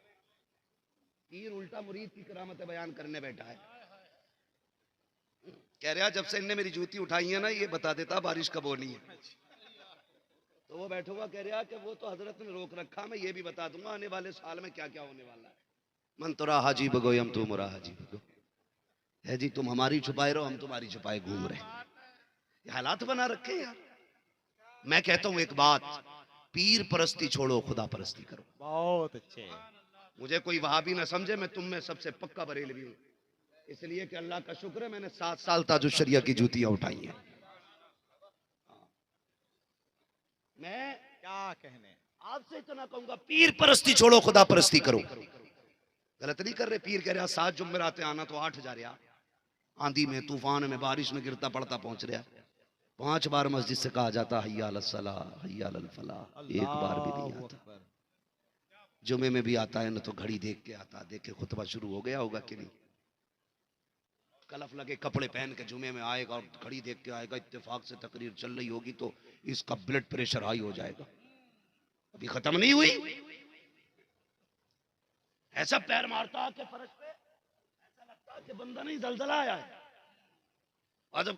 S1: पीर उल्टा मुरीद की करामत बयान करने बैठा है। कह रहा जब से इनने मेरी जूती उठाई है ना, ये बता देता बारिश कब होनी है। तो वो बैठा हुआ कह रहा कि वो तो हजरत ने रोक रखा, मैं ये भी बता दूंगा आने वाले साल में क्या क्या होने वाला है। मन तुरा हाजी बगो हम तुम मुरा हाजी बगो है जी, तुम हमारी छुपाए रहो हम तुम्हारी छुपाए घूम रहे। ये हालात बना रखे यार। मैं कहता हूं एक बात, पीर परस्ती छोड़ो, खुदा परस्ती करो।
S2: बहुत अच्छे।
S1: मुझे कोई वहाबी ना समझे, मैं तुम में सबसे पक्का बरेलवी हूं, इसलिए कि अल्लाह का शुक्र है मैंने 7 साल ताजुश शरिया की जूतियां उठाई हैं। मैं
S2: क्या कहने,
S1: आपसे इतना कहूंगा, पीर परस्ती छोड़ो, खुदा परस्ती करो। गलत नहीं कर रहे। पीर कह रहा 7 जुम्मेरात आना तो 8,000 यार, आंधी में, तूफान में, बारिश में गिरता पड़ता पहुंच रहा। 5 बार मस्जिद से कहा जाता हय्या अलस सलाह, हय्या अलल फलाह, एक बार भी नहीं आता। जुमे में भी आता है ना तो घड़ी देख के आता, देखे खुतबा शुरू हो गया होगा कि नहीं, कलफ लगे कपड़े पहन के जुमे में आएगा और घड़ी देख के आएगा, इत्तेफाक से तकरीर चल रही होगी तो इसका ब्लड प्रेशर हाई हो जाएगा, अभी खत्म नहीं हुई। ऐसा पैर मारता आके फर्श पे, ऐसा लगता कि बंदा नहीं जलजला आया है। और जब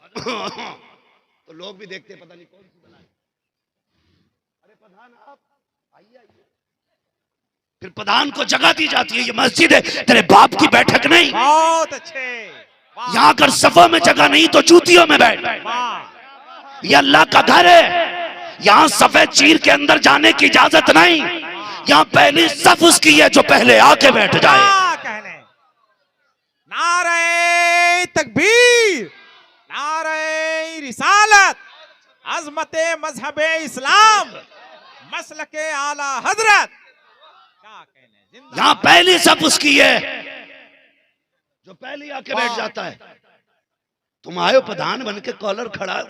S1: तो लोग भी देखते पता नहीं कौन सी बला है। अरे प्रधान आप आइए आइए। फिर प्रधान को जगह दी जाती है, ये मस्जिद है, तेरे बाप की बैठक नहीं।
S2: बहुत अच्छे।
S1: यहाँ अगर सफा में जगह नहीं तो जूतियों में बैठ। ये अल्लाह का घर है, यहाँ सफेद चीर के अंदर जाने की इजाजत नहीं। यहाँ पहली सफ उसकी है जो पहले आके बैठ जाए।
S2: कहने, नारे तकबीर, नारे रिसालत, अज़मते मजहबे इस्लाम, मसलके आला हजरत। क्या कहने,
S1: यहाँ पहली सफ उसकी है जो पहले आके बैठ जाता है। तुम आयो प्रधान बन के, कॉलर खड़ा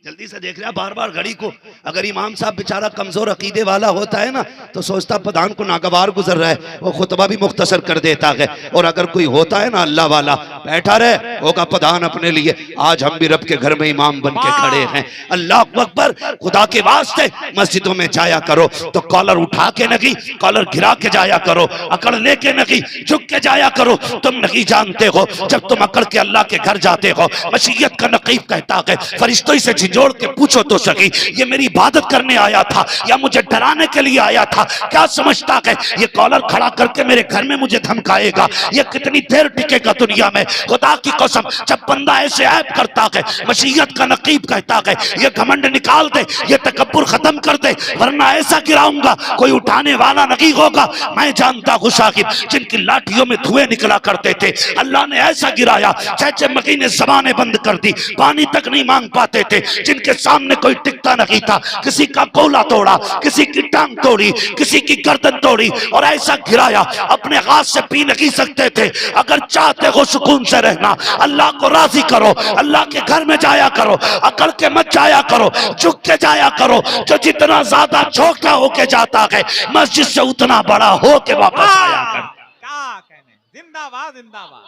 S1: जल्दी से देख रहा बार बार घड़ी को। अगर इमाम साहब बेचारा कमजोर अकीदे वाला होता है ना तो सोचता प्रधान को नागवार गुजर रहा है, वो खुतबा भी मुख्तसर कर देता है। और अगर कोई होता है ना अल्लाह वाला, बैठा रहे होगा प्रधान अपने लिए। आज हम भी रब के घर में इमाम बन के खड़े हैं। अल्लाह अकबर। खुदा के वास्ते मस्जिदों में जाया करो तो कॉलर उठा के नहीं, कॉलर गिरा के जाया करो, अकड़ लेके नहीं, झुक के जाया करो। तुम नहीं जानते हो जब तुम अकड़ के अल्लाह के घर जाते हो, मशीयत का नकीब कहता है फरिश्तों से झिझोड़ के पूछो तो सही, ये मेरी इबादत करने आया था या मुझे डराने के लिए आया था? क्या समझता है ये कॉलर खड़ा करके मेरे घर में मुझे धमकाएगा? ये कितनी देर टिकेगा दुनिया में? खुदा की कसम, जब बंदा ऐसे ऐब करता है, मशीयत का नकीब कहता है ये घमंड निकाल दे, ये तकब्बुर खत्म कर दे, वरना ऐसा गिराऊंगा कोई उठाने वाला नहीं होगा। मैं जानता हूं शाकिब, जिनकी लाठियों में धुएं निकला करते थे, अल्लाह ने ऐसा गिराया जैसे मकी ने ज़बानें बंद कर दी, पानी तक नहीं मांग पाते थे। जिनके सामने कोई टिकता नहीं था, किसी का बोला तोड़ा, किसी की टांग तोड़ी, किसी की गर्दन तोड़ी, और ऐसा गिराया अपने हाथ से पी नहीं सकते थे। अगर चाहते हो सुकून से रहना, अल्लाह को राजी करो, अल्लाह के घर में जाया करो, अकड़ के मत जाया करो, झुक के जाया करो। जो जितना ज्यादा छोटा होके जाता है, मस्जिद से उतना बड़ा होके वापस आया कर।
S2: क्या कहने, जिंदाबाद जिंदाबाद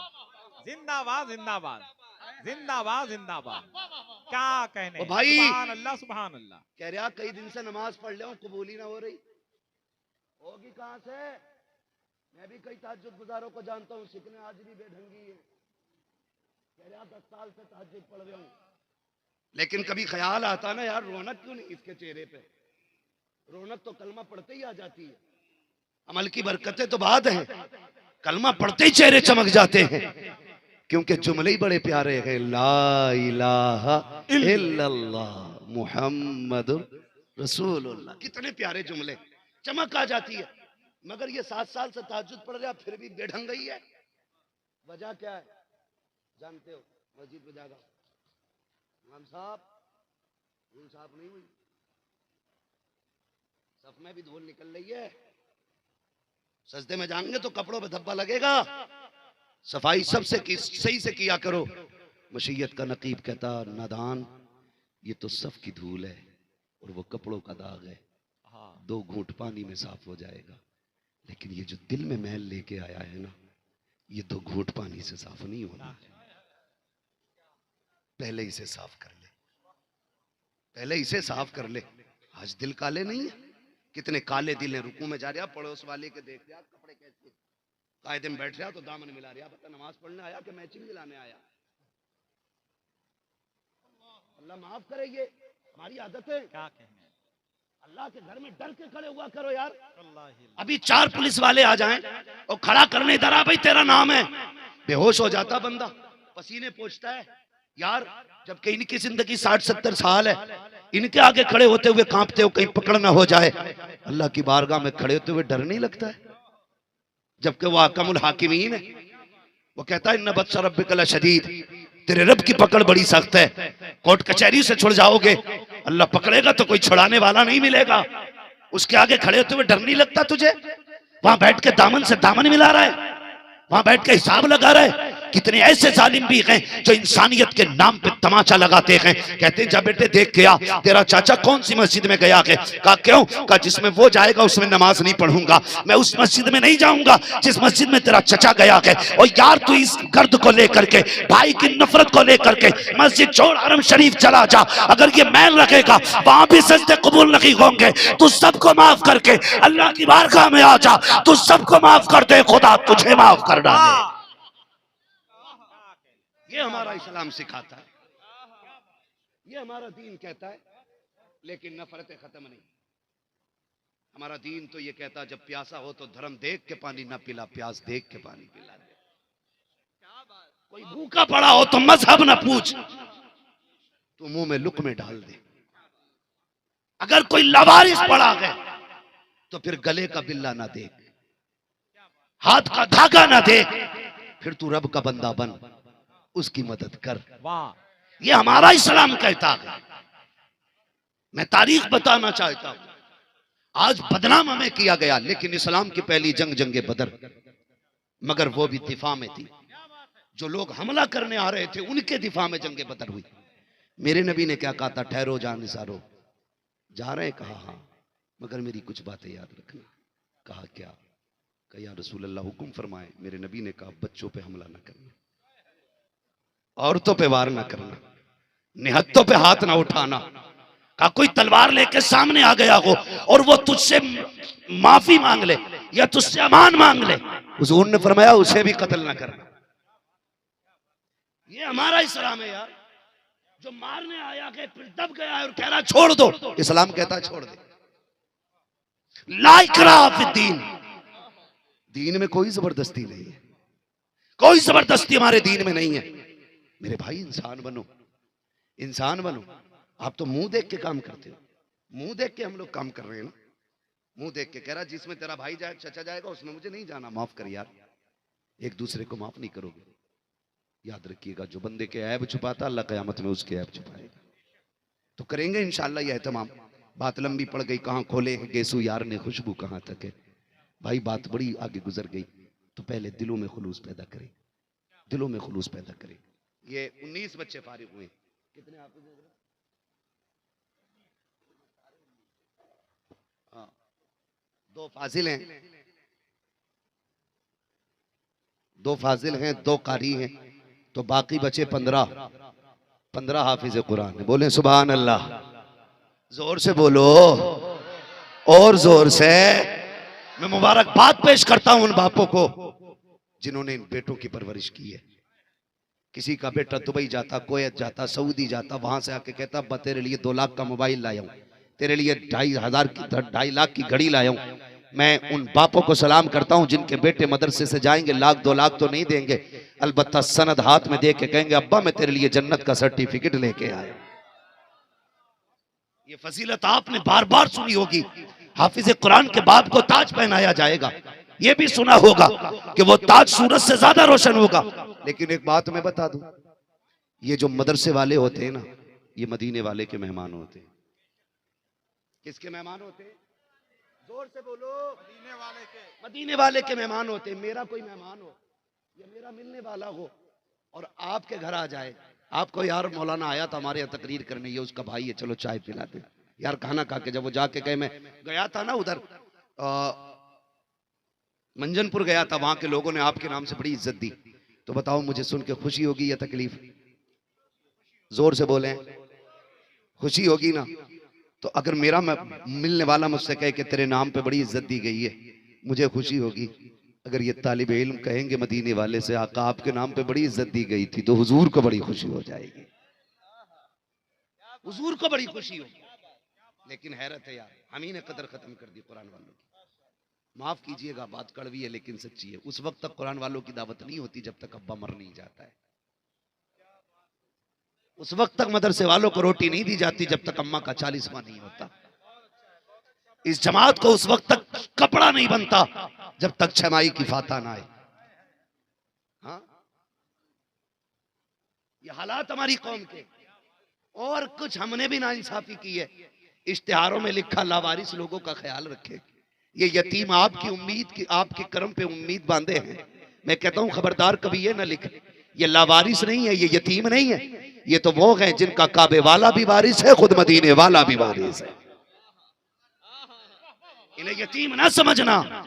S2: जिंदाबाद जिंदाबाद जिंदाबाद जिंदाबाद। क्या कहने
S1: भाई,
S2: सुभान अल्लाह सुभान अल्लाह।
S1: कह रहा कई दिन से नमाज पढ़ ले, कबूल ही ना हो रही, होगी कहां से? मैं भी कई तहज्जुद गुजारों को जानता हूँ, सीखने आज भी बेढंगी है। कह रहा 10 साल से तहज्जुद पढ़ रहा हूँ, लेकिन कभी ख्याल आता ना यार, रौनक क्यों नहीं इसके चेहरे पे? रौनक तो कलमा पढ़ते ही आ जाती है, अमल की बरकतें तो बाद हैं, कलमा पढ़ते ही चेहरे चमक जाते हैं, क्योंकि जुमले ही बड़े प्यारे हैं। ला इलाहा इल्लल्लाह मुहम्मदुर रसूलुल्लाह, कितने प्यारे जुमले, चमक आ जाती है। मगर ये 7 साल से तहज्जुद पढ़ रहा, फिर भी बेढंग गई है। वजह क्या है जानते हो? मस्जिद में जागा इमाम साहब, धूल साफ नहीं हुई, सफ में भी धूल निकल रही है, सजदे में जाएंगे तो कपड़ों पे धब्बा लगेगा। सफाई सबसे सही से किया करो। मशीयत का नकीब कहता, नादान ये तो सफ की धूल है और वो कपड़ों का दाग है, 2 घूंट पानी में साफ हो जाएगा। लेकिन ये जो दिल में मैल लेके आया है ना, ये 2 घूंट पानी से साफ नहीं होना। पहले इसे साफ कर ले, पहले इसे साफ कर ले। आज दिल काले नहीं है, कितने काले दिल हैं। रुकू में जा रहा, पड़ोस वाले के देख रहा कपड़े कैसे, कायदे में बैठ रहा तो दामन मिला रहा, पता नमाज पढ़ने आया कि मैचिंग दिलाने आया। अल्लाह माफ करे, ये हमारी आदत है।
S2: क्या कहने,
S1: अल्लाह के घर में डर के खड़े हुआ करो यार। अभी 4 पुलिस वाले आ जाएं और खड़ा करने, इधर आ भाई तेरा नाम है, बेहोश हो जाता बंदा, पसीने पोंछता है यार। जबकि इनकी जिंदगी 60-70 साल है, इनके आगे खड़े होते हुए कांपते हो कहीं पकड़ ना हो जाए। अल्लाह की बारगाह में खड़े होते हुए डर नहीं लगता है? जबकि वो हकमुल हाकिमीन है, वो कहता है इन्ना बत्सा रब्बिका लशदीद, तेरे रब की पकड़ बड़ी सख्त है। कोर्ट कचहरी से छुड़ जाओगे, अल्लाह पकड़ेगा तो कोई छुड़ाने वाला नहीं मिलेगा। उसके आगे खड़े होते हुए डर नहीं लगता तुझे? वहां बैठ के दामन से दामन मिला रहा है, वहां बैठ के हिसाब लगा रहा है। कितने ऐसे जालिम भी हैं जो इंसानियत के नाम पे तमाचा लगाते हैं। कहते हैं जा बेटे देख के आ, तेरा चाचा कौन सी मस्जिद में गया है? कहा क्यों? कहा जिसमें वो जाएगा उसमें नमाज नहीं पढ़ूंगा, मैं उस मस्जिद में नहीं जाऊंगा जिस मस्जिद में तेरा चचा गया है। और यार तू इस गर्द को लेकर के, भाई की नफरत को लेकर के मस्जिद छोड़ हरम शरीफ चला जा। अगर ये मैल रखेगा वहां भी सजदे कबूल नहीं होंगे। तू सबको माफ करके अल्लाह की बारगाह में आ जा, तू सबको माफ कर दे, खुदा तुझे माफ कर डाले। ये हमारा इस्लाम सिखाता है, ये हमारा दीन कहता है। लेकिन नफरतें खत्म नहीं। हमारा दीन तो ये कहता है जब प्यासा हो तो धर्म देख के पानी ना पिला, प्यास देख के पानी पिला दे। कोई भूखा पड़ा हो तो मजहब ना पूछ, तो मुंह में लुक़मे डाल दे। अगर कोई लवारिस पड़ा है तो फिर गले का बिल्ला ना देख, हाथ का धागा ना देख, फिर तू रब का बंदा बन, उसकी मदद कर। वाह, ये हमारा इस्लाम कहता है। मैं तारीख बताना चाहता हूं, आज बदनाम हमें किया गया, लेकिन इस्लाम की पहली जंग जंगे बदर, मगर वो भी दिफा में थी। जो लोग हमला करने आ रहे थे उनके दिफा में जंगे बदर हुई। मेरे नबी ने क्या कहा था? ठहरो जान निसारो, जा रहे? कहा हाँ, मगर मेरी कुछ बातें याद रखना। कहा क्या? कहा या रसूल अल्लाह हुक्म फरमाए। मेरे नबी ने कहा बच्चों पे हमला न करना, औरतों पे वार ना करना, निहत्तों पे हाथ ना उठाना। कहा कोई तलवार लेके सामने आ गया हो और वो तुझसे माफी मांग ले या तुझसे अमान मांग ले, हुजूर ने फरमाया उसे भी कत्ल ना करना। ये हमारा इस्लाम है यार। जो मारने आया के फिर दब गया है और कह रहा छोड़ दो, इस्लाम कहता है छोड़ दे। ला इकराह फिद्दीन, दीन में कोई जबरदस्ती नहीं है, कोई जबरदस्ती हमारे दीन में नहीं है। मेरे भाई इंसान बनो, इंसान बनो। आप तो मुंह देख के काम करते हो, मुंह देख के हम लोग काम कर रहे हैं ना। मुंह देख के कह रहा जिसमें तेरा भाई जाए चचा जाएगा उसमें मुझे नहीं जाना, माफ कर यार। एक दूसरे को माफ नहीं करोगे, याद रखिएगा जो बंदे के ऐब छुपाता अल्लाह क़यामत में उसके ऐब छुपाएगा। तो करेंगे इंशाअल्लाह ये एहतमाम। बात लंबी पड़ गई, कहाँ खोले हैं गेसू यार ने खुशबू कहाँ तक है। भाई बात बड़ी आगे गुजर गई, तो पहले दिलों में खुलूस पैदा करें, दिलों में खुलूस पैदा करें। ये 19 बच्चे फारिग हुए, कितने आप देख रहे? हाँ, 2 फाजिल हैं, 2 फाजिल हैं, 2 कारी हैं, तो बाकी बचे 15 हाफिज कुरान है। बोले सुभान अल्लाह, जोर से बोलो और जोर से। मैं मुबारकबाद पेश करता हूं उन बापों को जिन्होंने इन बेटों की परवरिश की है। किसी का बेटा दुबई जाता, कुवैत जाता, सऊदी जाता, वहां से आके कहता अब्बा तेरे लिए 2 लाख का मोबाइल लाया हूं, तेरे लिए 2.5 लाख की घड़ी लाया हूं। मैं उन बापों को सलाम करता हूं जिनके बेटे मदरसे से जाएंगे, 1-2 लाख तो नहीं देंगे, अलबत्ता सनद हाथ में दे के कहेंगे अब्बा मैं तेरे लिए जन्नत का सर्टिफिकेट लेके आया। ये फजीलत आपने बार बार सुनी होगी। हाफिज कुरान के बाप को ताज पहनाया जाएगा, ये भी सुना होगा कि वो ताज सूरज से ज्यादा रोशन होगा। लेकिन एक बात मैं बता दूं, ये जो मदरसे वाले होते हैं ना, ये मदीने वाले के मेहमान होते हैं। किसके मेहमान होते हैं? जोर से बोलो। मदीने वाले के मेहमान होते हैं। मेरा कोई मेहमान हो या मेरा मिलने वाला हो और आपके घर आ जाए, आपको यार मौलाना आया था हमारे यहाँ तकरीर करने, ये उसका भाई है चलो चाय पिलाते यार, खाना खा के। जब वो जाके कहे मैं गया था ना उधर मंजनपुर गया था, वहां के लोगों ने आपके नाम से बड़ी इज्जत दी, तो बताओ मुझे सुन के खुशी होगी या तकलीफ? जोर से बोलें, खुशी होगी ना। तो अगर मेरा मिलने वाला मुझसे कहे कि तेरे नाम पे बड़ी इज्जत दी गई है, मुझे खुशी होगी। अगर ये तालिब इल्म कहेंगे मदीने वाले से आका आपके नाम पे बड़ी इज्जत दी गई थी, तो हुजूर को बड़ी खुशी हो जाएगी, हुजूर को बड़ी खुशी होगी। लेकिन हैरत है यार, हम ही ने कदर खत्म कर दी कुरान वालों की। माफ कीजिएगा बात कड़वी है लेकिन सच्ची है। उस वक्त तक कुरान वालों की दावत नहीं होती जब तक अब्बा मर नहीं जाता है। उस वक्त तक मदरसे वालों को रोटी नहीं दी जाती जब तक अम्मा का 40वां नहीं होता। इस जमात को उस वक्त तक कपड़ा नहीं बनता जब तक छमाई की फाता ना आए। हाँ, ये हालात हमारी कौम के। और कुछ हमने भी नाइंसाफी की है। इश्तिहारों में लिखा लावारिस लोगों का ख्याल रखे, ये यतीम आपकी उम्मीद की, आपके कर्म पे उम्मीद बांधे हैं। मैं कहता हूं खबरदार कभी ये ना लिखे, ये लावारिस नहीं है, ये यतीम नहीं है, ये तो वो हैं जिनका काबे वाला भी वारिस है, खुद मदीने वाला भी वारिस है। इन्हें यतीम ना समझना,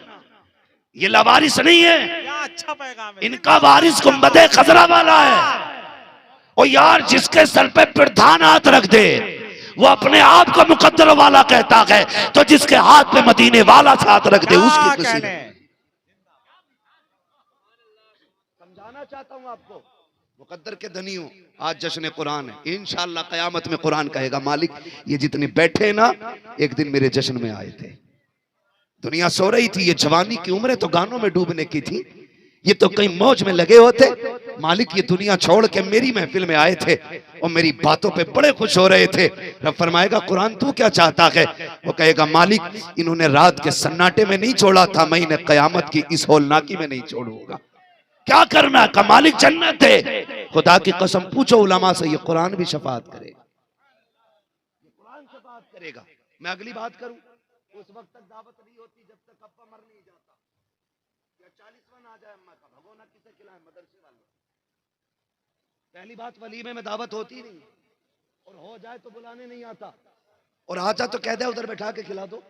S1: ये लावारिस नहीं है,
S2: अच्छा पैगाम है।
S1: इनका वारिस गुंबदे खजरा वाला है। और यार जिसके सर पे प्रधान हाथ रख दे वो अपने आप को मुकद्दर वाला कहता है, तो जिसके हाथ पे मदीने वाला हाथ रख दे उसकी खुशी। समझाना चाहता हूं आपको, मुकद्दर के धनी हो। आज जश्न कुरान है, इंशाअल्लाह कयामत में कुरान कहेगा मालिक ये जितने बैठे ना एक दिन मेरे जश्न में आए थे। दुनिया सो रही थी, ये जवानी की उम्र तो गानों में डूबने की थी, ये तो कहीं मौज में लगे होते। मालिक ये दुनिया छोड़ के मेरी महफिल में आए थे और मेरी बातों पे बड़े खुश हो रहे थे। रब फरमाएगा कुरान तू क्या चाहता है? वो कहेगा मालिक इन्होंने रात के सन्नाटे में नहीं छोड़ा था, मैं इन्हें कयामत की इस होलनाकी में नहीं छोड़ूंगा। क्या करना का मालिक जन्नत है। खुदा की कसम पूछो उलमा से, ये कुरान भी शफात करेगा, कुरान शफात करेगा। मैं अगली बात करूं, उस वक्त तक दावत नहीं होती जब तक अब्बा मर नहीं जाता, या 40वां आ जाए अम्मा का, भगोना किसे खिलाए? मदरसे वालों। पहली बात वलीमे में दावत होती नहीं, और हो जाए तो बुलाने नहीं आता, और आता तो कह दे उधर बैठा के खिला दो।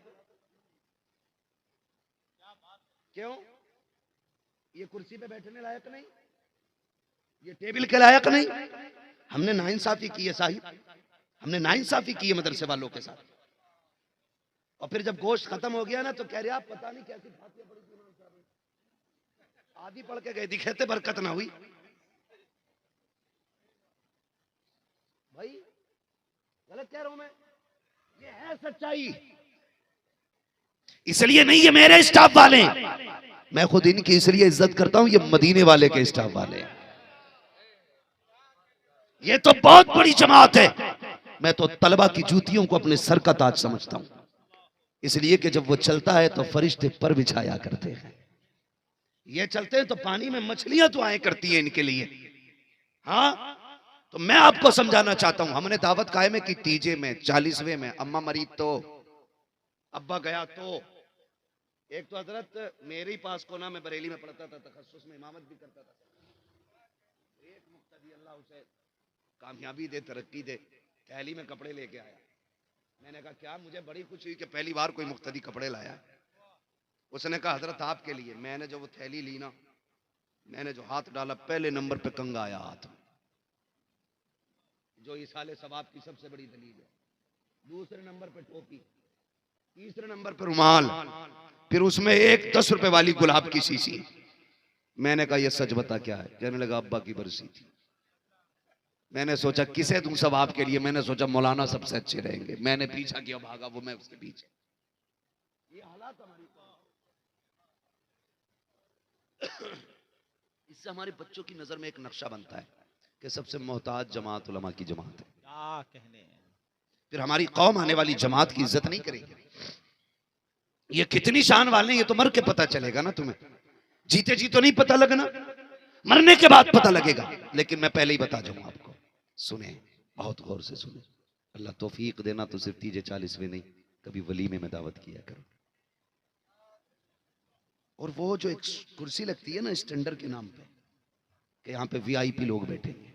S1: क्यों? ये कुर्सी पे बैठने लायक नहीं, ये टेबल के लायक नहीं। हमने नाइंसाफी की है साहिब, हमने नाइंसाफी की है मदरसे वालों के साथ। और फिर जब गोश्त खत्म हो गया ना तो कह रहे आप पता नहीं कैसी फातिया पड़ी थी, आधी पढ़ के गए, दिखे थे बरकत ना हुई। भाई गलत कह रहा हूं मैं, ये है सच्चाई। इसलिए नहीं ये मेरे स्टाफ वाले, मैं खुद इनकी इसलिए इज्जत करता हूं, ये मदीने वाले के स्टाफ वाले हैं। ये तो बहुत बड़ी जमात है। मैं तो तलबा की जूतियों को अपने सर का ताज समझता हूं, इसलिए कि जब वो चलता है तो फरिश्ते पर बिछाया करते हैं। ये चलते हैं तो पानी में मछलियां तो आए करती हैं इनके लिए। हाँ, तो मैं आपको समझाना चाहता हूं, हमने दावत कायम की तीजे में, 40वें में, अम्मा मरी तो, अब्बा गया तो। एक तो हजरत मेरे ही पास को ना, मैं बरेली में पढ़ता था, तखस्सुस में इमामत भी करता था। एक मुक्तदी अल्लाह उसे कामयाबी दे, तरक्की दे, थैली में कपड़े लेके आया। मैंने कहा क्या? मुझे बड़ी खुशी हुई कि पहली बार कोई मुक्तदी कपड़े लाया। उसने कहा हजरत आपके लिए। मैंने जो वो थैली ली ना, मैंने जो हाथ डाला, पहले नंबर पे कंगा आया हाथ, जो इसाले सवाब की सबसे बड़ी दलील है। दूसरे नंबर पे टोपी, तीसरे नंबर पे रुमाल, फिर उसमें एक 10 रुपए वाली गुलाब की शीशी। मैंने कहा ये सच बता क्या है? कहने लगा अब्बा की बरसी थी। मैंने सोचा किसे दूं सब आपके लिए, मैंने सोचा मौलाना सबसे अच्छे रहेंगे। मैंने पीछा किया, भागा वो, मैं उसके पीछे। ये हालात हमारी, इससे हमारे बच्चों की नजर में एक नक्शा बनता है कि सबसे मोहताज जमात उलमा की जमात है।
S2: क्या कहने हैं।
S1: फिर हमारी कौम आने वाली जमात की इज्जत नहीं करेगी। ये कितनी शान वाले, ये तो मर के पता चलेगा ना तुम्हें। जीते जी तो नहीं पता लगना, मरने के बाद पता लगेगा। लेकिन मैं पहले ही बता जाऊं आपको, सुने, बहुत गौर से सुने। अल्लाह तौफीक देना तो सिर्फ तीजे 40वें नहीं, कभी वलीमे में दावत किया करो। और वो जो एक कुर्सी लगती है ना स्टैंडर्ड के नाम पे, कि यहाँ पे वीआईपी लोग बैठेंगे,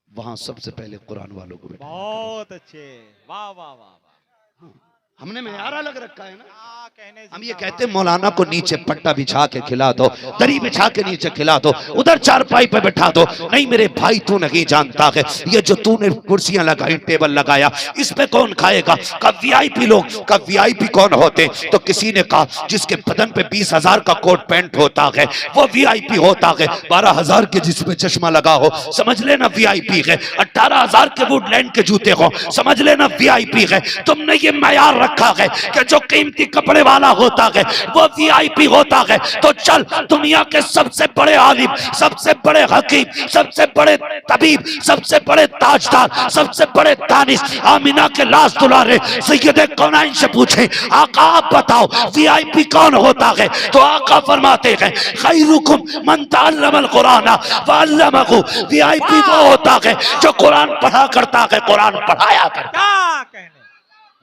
S1: वहां सबसे पहले कुरान वालों को बैठा।
S2: बहुत अच्छे, वाह वाह वाह वाह।
S1: हाँ, हमने मेयार अलग रखा है ना।
S2: क्या कहने।
S1: हम ये कहते हैं मौलाना को नीचे पट्टा बिछा के खिला दो, दरी बिछा के नीचे खिला दो, उधर चारपाई पे बैठा दो। नहीं मेरे भाई, तू नहीं जानता है ये जो तूने कुर्सियां लगाई, टेबल लगाया, इस पे कौन खाएगा? का वीआईपी लोग। का वीआईपी कौन होते? तो किसी ने कहा जिसके बदन पे 20,000 का कोट पैंट होता है वो वीआईपी होता है। 12,000 के जिसमें चश्मा लगा हो समझ लेना वीआईपी है। 18,000 के वुडलैंड के जूते हो समझ लेना वीआईपी है। तुमने ये मयार रखा है कि जो कीमती कपड़े वाला होता है वो वीआईपी होता है। तो चल, दुनिया के सबसे बड़े आलिम, सबसे बड़े हकीम, सबसे बड़े तबीब, सबसे बड़े ताजदार, सबसे बड़े दानिश, आमिना के लाश दुलारे सैयदे कौनाइन से पूछे, आका आप बताओ वीआईपी कौन होता है? तो आका फरमाते हैं खैरुकुम मन तअल्लमल कुरान व अल्लमहु। वीआईपी वो होता है जो कुरान पढ़ा करता है, कुरान पढ़ाया करता।
S2: क्या कहने।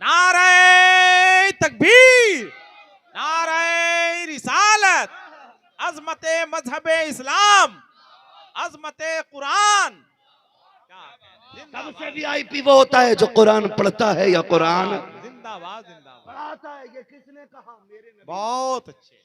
S2: नारे तकबीर, नारे रिसालत, अजमते मजहबे इस्लाम, अजमते कुरान। क्या कहने।
S1: सबसे वीआईपी वो होता है जो कुरान पढ़ता है या कुरान
S2: जिंदाबाद जिंदाबाद।
S1: पढ़ाता है। ये किसने कहा? मेरे नबी।
S2: बहुत अच्छे।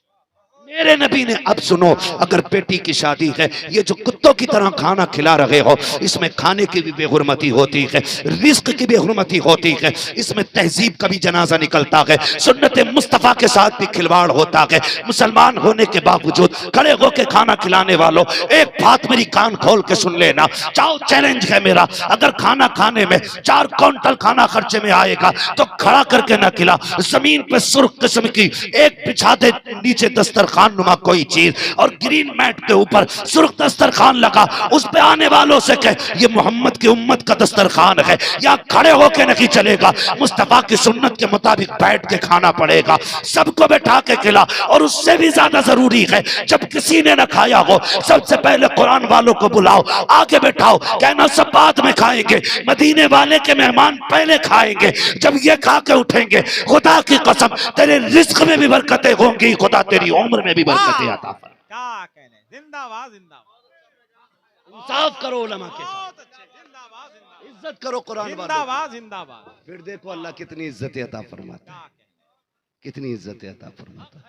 S1: मेरे नबी ने। अब सुनो, अगर बेटी की शादी है, ये जो कुत्तों की तरह खाना खिला रहे हो, इसमें खाने की भी बेहुरमती होती है, रिस्क की बेहुरमती होती है, इसमें तहजीब का भी जनाजा निकलता है, सुन्नत मुस्तफा के साथ भी खिलवाड़ होता है। मुसलमान होने के बावजूद खड़े होकर खाना खिलाने वालों, एक बात मेरी कान खोल के सुन लेना, चाहो चैलेंज है मेरा, अगर खाना खाने में 4 क्विंटल खाना खर्चे में आएगा तो खड़ा करके ना खिला, जमीन पे सुर्ख किस्म की एक बिछा दे नीचे दस्तरखान नुमा कोई चीज, और ग्रीन मैट के ऊपर सुर्ख दस्तरखान लगा, उस पे आने वालों से कह ये मोहम्मद की उम्मत का दस्तरखान है, या खड़े होके नहीं चलेगा, मुस्तफा की सुन्नत के मुताबिक बैठ के खाना पड़ेगा, सबको बैठा के खिला। और उससे भी ज्यादा जरूरी है, जब किसी ने ना खाया हो सबसे पहले कुरान वालों को बुलाओ, आगे बैठाओ, कहना सब बाद में खाएंगे, मदीने वाले के मेहमान पहले खाएंगे। जब ये खा के उठेंगे, खुदा की कसम तेरे रिस्क में भी बरकतें होंगी, खुदा तेरी उम्र में भी बरकतें अता फरमाएगा।
S2: क्या कहने। जिंदाबाद जिंदाबाद।
S1: इंसाफ करो उलमा के साथ,
S2: बहुत अच्छे। जिंदाबाद जिंदाबाद।
S1: इज्जत करो कुरान वालों
S2: जिंदाबाद जिंदाबाद।
S1: की। फिर देखो अल्लाह कितनी इज्जत अता फरमाता
S2: क्या
S1: है,
S2: कहने।
S1: कितनी इज्जत अता फरमाता है।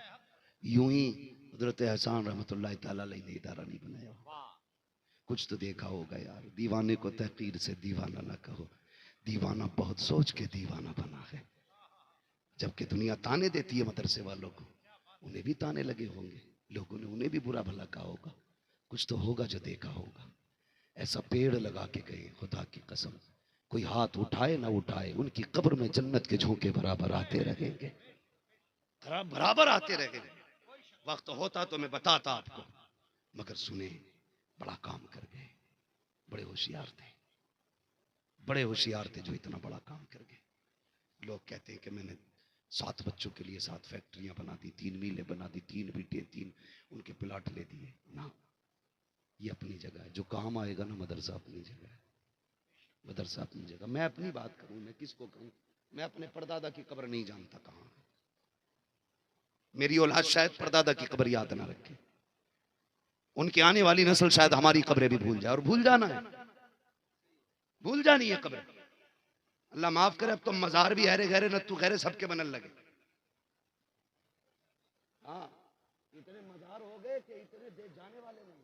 S1: यूं ही हजरत एहसान रहमतुल्लाह ताला अलैह ने इदारा नहीं बनाया।
S2: वाह।
S1: कुछ तो देखा होगा यार, दीवाने को तहकीर से दीवाना ना कहो, दीवाना बहुत सोच के दीवाना बना है। जबकि दुनिया ताने देती है मदरसे वालों को, उन्हें भी ताने लगे होंगे, लोगों ने उन्हें भी बुरा भला कहा होगा, कुछ तो होगा जो देखा होगा। ऐसा पेड़ लगा के गए, खुदा की कसम कोई हाथ उठाए ना उठाए, उनकी कब्र में जन्नत के झोंके बराबर आते रहेंगे, बराबर आते रहेंगे। वक्त होता तो मैं बताता आपको, मगर सुने, बड़ा काम कर गए, बड़े होशियार थे, बड़े होशियार थे जो इतना बड़ा काम कर गए। लोग कहते हैं कि मैंने 7 बच्चों के लिए 7 फैक्ट्रियां बना दी, 3 मीलें बना दी, 3 बीटे, 3 उनके प्लाट ले दिए ना। ये अपनी जगह है, जो काम आएगा ना, मदरसा अपनी जगह है, मदरसा अपनी जगह। मैं अपनी बात करूं, मैं किसको कहूं, मैं अपने परदादा की कब्र नहीं जानता कहां है। मेरी औलाद शायद परदादा की कब्र याद ना रखे, उनकी आने वाली नस्ल शायद हमारी कब्रें भी भूल जाए, और भूल जाना है, भूल जानी है कब्र। अल्लाह माफ करे, अब तो मजार भी हरे गहरे नत्तू गहरे सबके बनने लगे। हाँ, इतने मजार हो गए कि इतने देख जाने वाले नहीं।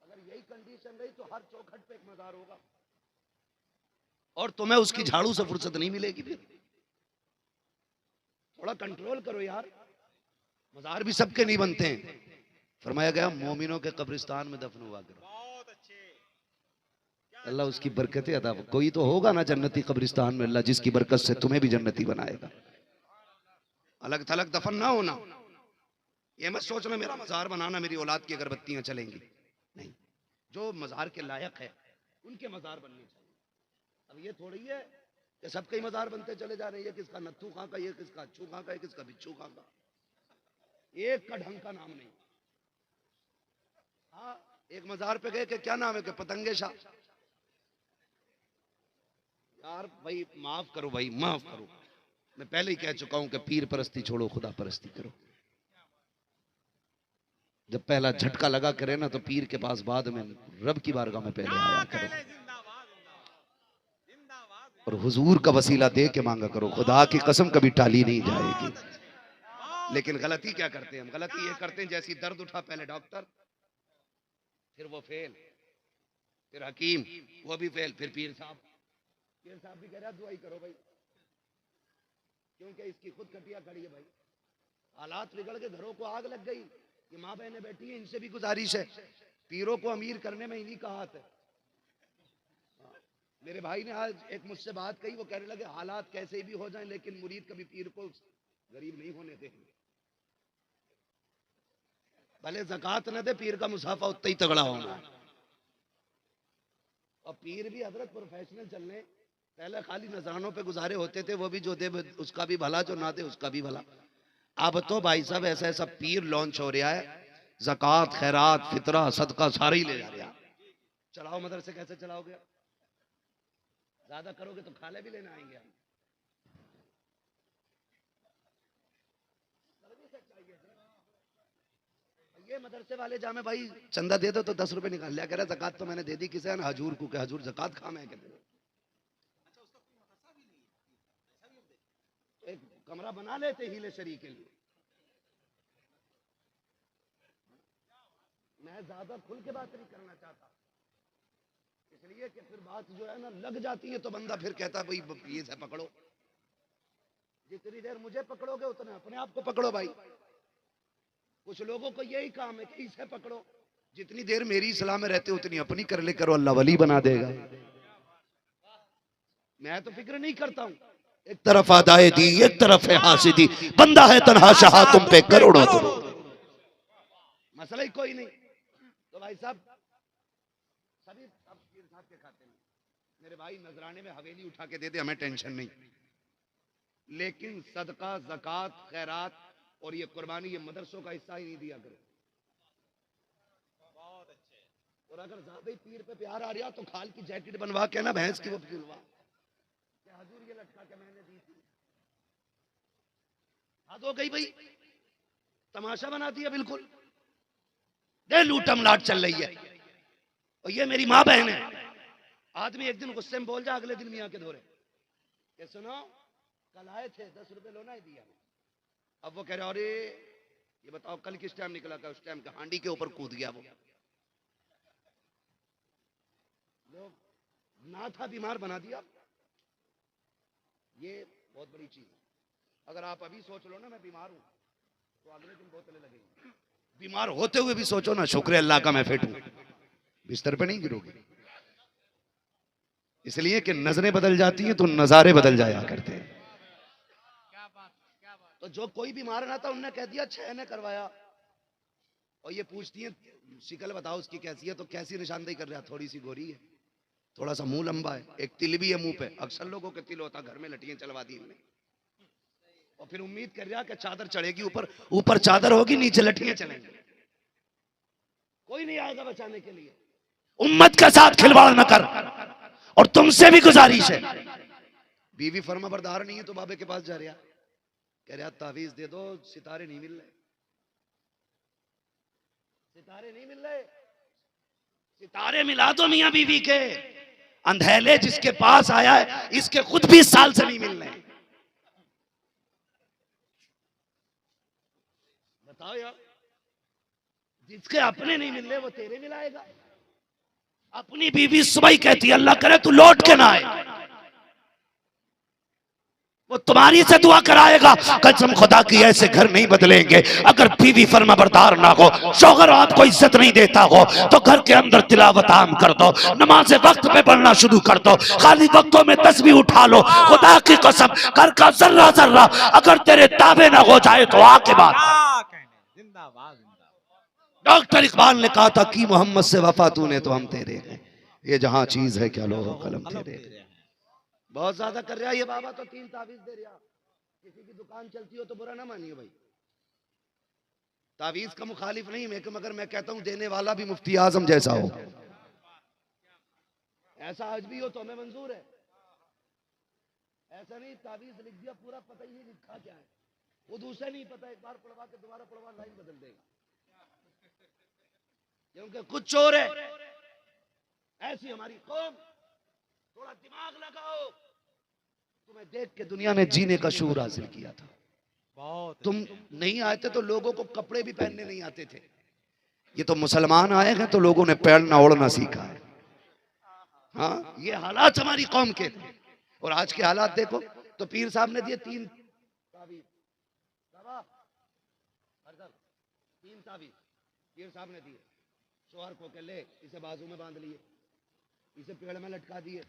S1: अगर यही कंडीशन रही तो हर चौखट पे एक मजार होगा, और तुम्हें उसकी झाड़ू से फुर्सत नहीं मिलेगी। फिर थोड़ा कंट्रोल करो यार, मजार भी सबके नहीं बनते हैं। फरमाया गया मोमिनों के कब्रिस्तान में दफन हुआ करो,
S2: बहुत अच्छे।
S1: अल्लाह उसकी बरकतें अदा। कोई तो होगा ना जन्नती कब्रिस्तान में, अल्लाह जिसकी बरकत से तुम्हें भी जन्नती बनाएगा। अलग थलग दफन ना होना, ये मत सोचना मेरा मजार बनाना मेरी औलाद की अगरबत्तियां चलेंगी, नहीं। जो मजार के लायक है उनके मजार बनने चाहिए। अब ये थोड़ी है कि सबके मजार बनते चले जा रहे हैं, ये किसका नत्थू खां का, ये किसका अच्छू खां का, ये किसका बिच्छू खां का, एक का ढंग का नाम नहीं। हाँ, एक मजार पे गए कि क्या नाम है, कि पतंगे शाह। यार भाई माफ करो, भाई माफ करो, मैं पहले ही कह चुका हूं कि पीर परस्ती छोड़ो, खुदा परस्ती करो। जब पहला झटका लगा करे ना, तो पीर के पास बाद में रब की बारगाह में पहले आया करो,
S2: जिंदाबाद जिंदाबाद जिंदाबाद।
S1: और हुजूर का वसीला दे के मांगा करो, खुदा की कसम कभी टाली नहीं जाएगी। लेकिन गलती क्या करते हैं हम, गलती ये करते हैं जैसी दर्द उठा पहले डॉक्टर, फिर वो फेल, फिर हकीम वो भी फेल, फिर पीर साहब भी कह रहा दुआई करो भाई, क्योंकि इसकी खुद कटिया खड़ी है भाई। हालात बिगड़ के घरों को आग लग गई, ये माँ बहनें बैठी हैं, इनसे भी गुजारिश है, पीरों को अमीर करने में इन्हीं का हाथ है। मेरे भाई ने आज एक मुझसे बात कही, वो कहने लगे हालात कैसे भी हो जाएं लेकिन मुरीद कभी पीर को गरीब नहीं होने देंगे। भले ज़कात न दे, पीर का मुसाफा उतना ही तगड़ा होना है। और पीर भी हजरत प्रोफेशनल चलने, पहले खाली नजरानों पे गुजारे होते थे, वो भी जो दे उसका भी भला, जो ना दे उसका भी भला। अब तो भाई साहब ऐसा ऐसा पीर लॉन्च हो रहा है, ज़कात खैरात फितरा सदका सारे ही ले जा रहा। चलाओ मदरसे, कैसे चलाओगे, ज्यादा करोगे तो खाले भी लेने आएंगे हम। ये मदरसे वाले जामे भाई चंदा दे दो तो 10 रुपए निकाल लिया, कह रहा ज़कात तो मैंने दे दी, किसे ना हजूर को, क्या हजूर ज़कात खा मैं कहते। एक कमरा बना लेते हीले शरी के लिए। मैं ज्यादा खुल के बात नहीं करना चाहता, इसलिए कि फिर बात जो है ना लग जाती है तो बंदा फिर कहता है भाई ये से पकड़ो। जितनी देर मुझे पकड़ोगे उतना अपने आप को पकड़ो भाई। कुछ लोगों को यही काम है कि इसे पकड़ो, जितनी देर मेरी सलाह में रहते उतनी अपनी कर ले करो, अल्लाह वली बना देगा। मैं तो फिक्र नहीं करता हूं, एक तरफ आदाए दी एक तरफ है हासिदी, बंदा है तन्हा शाह तुम पे करोड़ों तुम, मसला ही कोई नहीं। तो भाई साहब सभी सब पीर साहब के खाते में, मेरे भाई नजराने में हवेली उठा के दे दे, हमें टेंशन नहीं, लेकिन सदका ज़कात खैरात और ये कुर्बानी ये मदरसों का हिस्सा ही नहीं दिया करो।
S2: बहुत अच्छे।
S1: और अगर ज्यादा ही पीर पे प्यार आ रहा तो खाल की जैकेट बनवा के ना भैंस की वो सिलवा, हजूर ये लटका के मैंने दी थी। हद हो गई भाई, तमाशा बना दिया बिल्कुल, दे लूटम लाट चल रही है। और ये मेरी माँ बहन है, आदमी एक दिन गुस्से में बोल जा, अगले दिन मियाँ के धोरे कि सुनो कल आए थे 10 रुपए लो ना दिया। अब वो कह रहे अरे ये बताओ कल किस टाइम निकला था, उस टाइम का हांडी के ऊपर कूद गया वो। लोग ना था बीमार बना दिया, ये बहुत बड़ी चीज है। अगर आप अभी सोच लो ना मैं बीमार हूं तो अगले दिन बोतलें लगेंगी, बीमार होते हुए भी सोचो ना शुक्र अल्लाह का मैं फिट हूं, बिस्तर पे नहीं गिरोगे। इसलिए कि नजरें बदल जाती हैं तो नजारे बदल जाया करते हैं। तो जो कोई बीमार ना था उनने कह दिया 6 ने करवाया, और ये पूछती है शिकल बताओ उसकी कैसी है, तो कैसी निशानदेही कर रहा, थोड़ी सी गोरी है, थोड़ा सा मुंह लंबा है, एक तिल भी है मुंह पे, अक्सर लोगों के तिल होता, घर में लटियां चलवा दी इनने, और फिर उम्मीद कर रहा कि चादर चढ़ेगी ऊपर, ऊपर चादर होगी नीचे लटियां चलेंगी, कोई नहीं आएगा बचाने के लिए। उम्मत के साथ खिलवाड़ न कर, और तुमसे भी गुजारिश है, बीवी फर्मा बरदार नहीं है तो बाबे के पास जा रहा, कह रहा तावीज दे दो, सितारे नहीं मिल रहे, सितारे नहीं मिल रहे, सितारे मिला दो मियां बीवी के, अंधेले जिसके पास आया है इसके खुद 20 साल से नहीं मिल रहे। बताओ यार, जिसके अपने नहीं मिल रहे वो तेरे मिलाएगा। अपनी बीवी सुबह ही कहती है अल्लाह करे तू लौट के ना आए, वो तुम्हारी से दुआ कराएगा, कसम खुदा की ऐसे घर नहीं बदलेंगे। अगर बीवी फर्मा बरदार ना हो, शौहर आपको इज्जत नहीं देता हो, तो घर के अंदर तिलावत आम कर दो, नमाज वक्त पे पढ़ना शुरू कर दो, खाली वक्तों में तस्बीह उठा लो। खुदा की कसम घर का जर्रा जर्रा अगर तेरे ताबे ना हो जाए तो आके बात।
S2: जिंदाबाद जिंदाबाद।
S1: डॉक्टर इकबाल ने कहा था कि मोहम्मद से वफा तूने तो हम तेरे हैं, ये जहां चीज है क्या लोहो कलम तेरे हैं। बहुत ज्यादा कर रहा है ये बाबा, तो 3 तावीज दे रहा, किसी की दुकान चलती हो तो बुरा ना मानिए भाई, तावीज का मुखालिफ नहीं मैं, मगर मैं कहता हूं देने वाला भी मुफ्ती आजम जैसा हो, ऐसा आज भी हो तो हमें मंजूर है, ऐसा नहीं तावीज लिख दिया पूरा पता ही नहीं लिखा क्या है, वो दूसरा नहीं पता, एक बार पढ़वा के दोबारा पढ़वा लाइन बदल देगा, क्योंकि कुछ चोर है, ऐसी हमारी कौम। थोड़ा दिमाग लगाओ, तुम्हें देख के दुनिया ने जीने का शूर हासिल किया था, तुम नहीं आए थे तो लोगों को कपड़े भी पहनने नहीं आते थे, ये तो मुसलमान आए हैं तो लोगों ने पहनना ओढ़ना सीखा है। हाँ, ये हालात हमारी कौम के थे, और आज के हालात देखो, तो पीर साहब ने दिए 3 तावीज, 3 तावीज पीर साहब ने दिए, शोहर को के ले इसे बाजू में बांध लिए, इसे पेड़ में लटका दिए,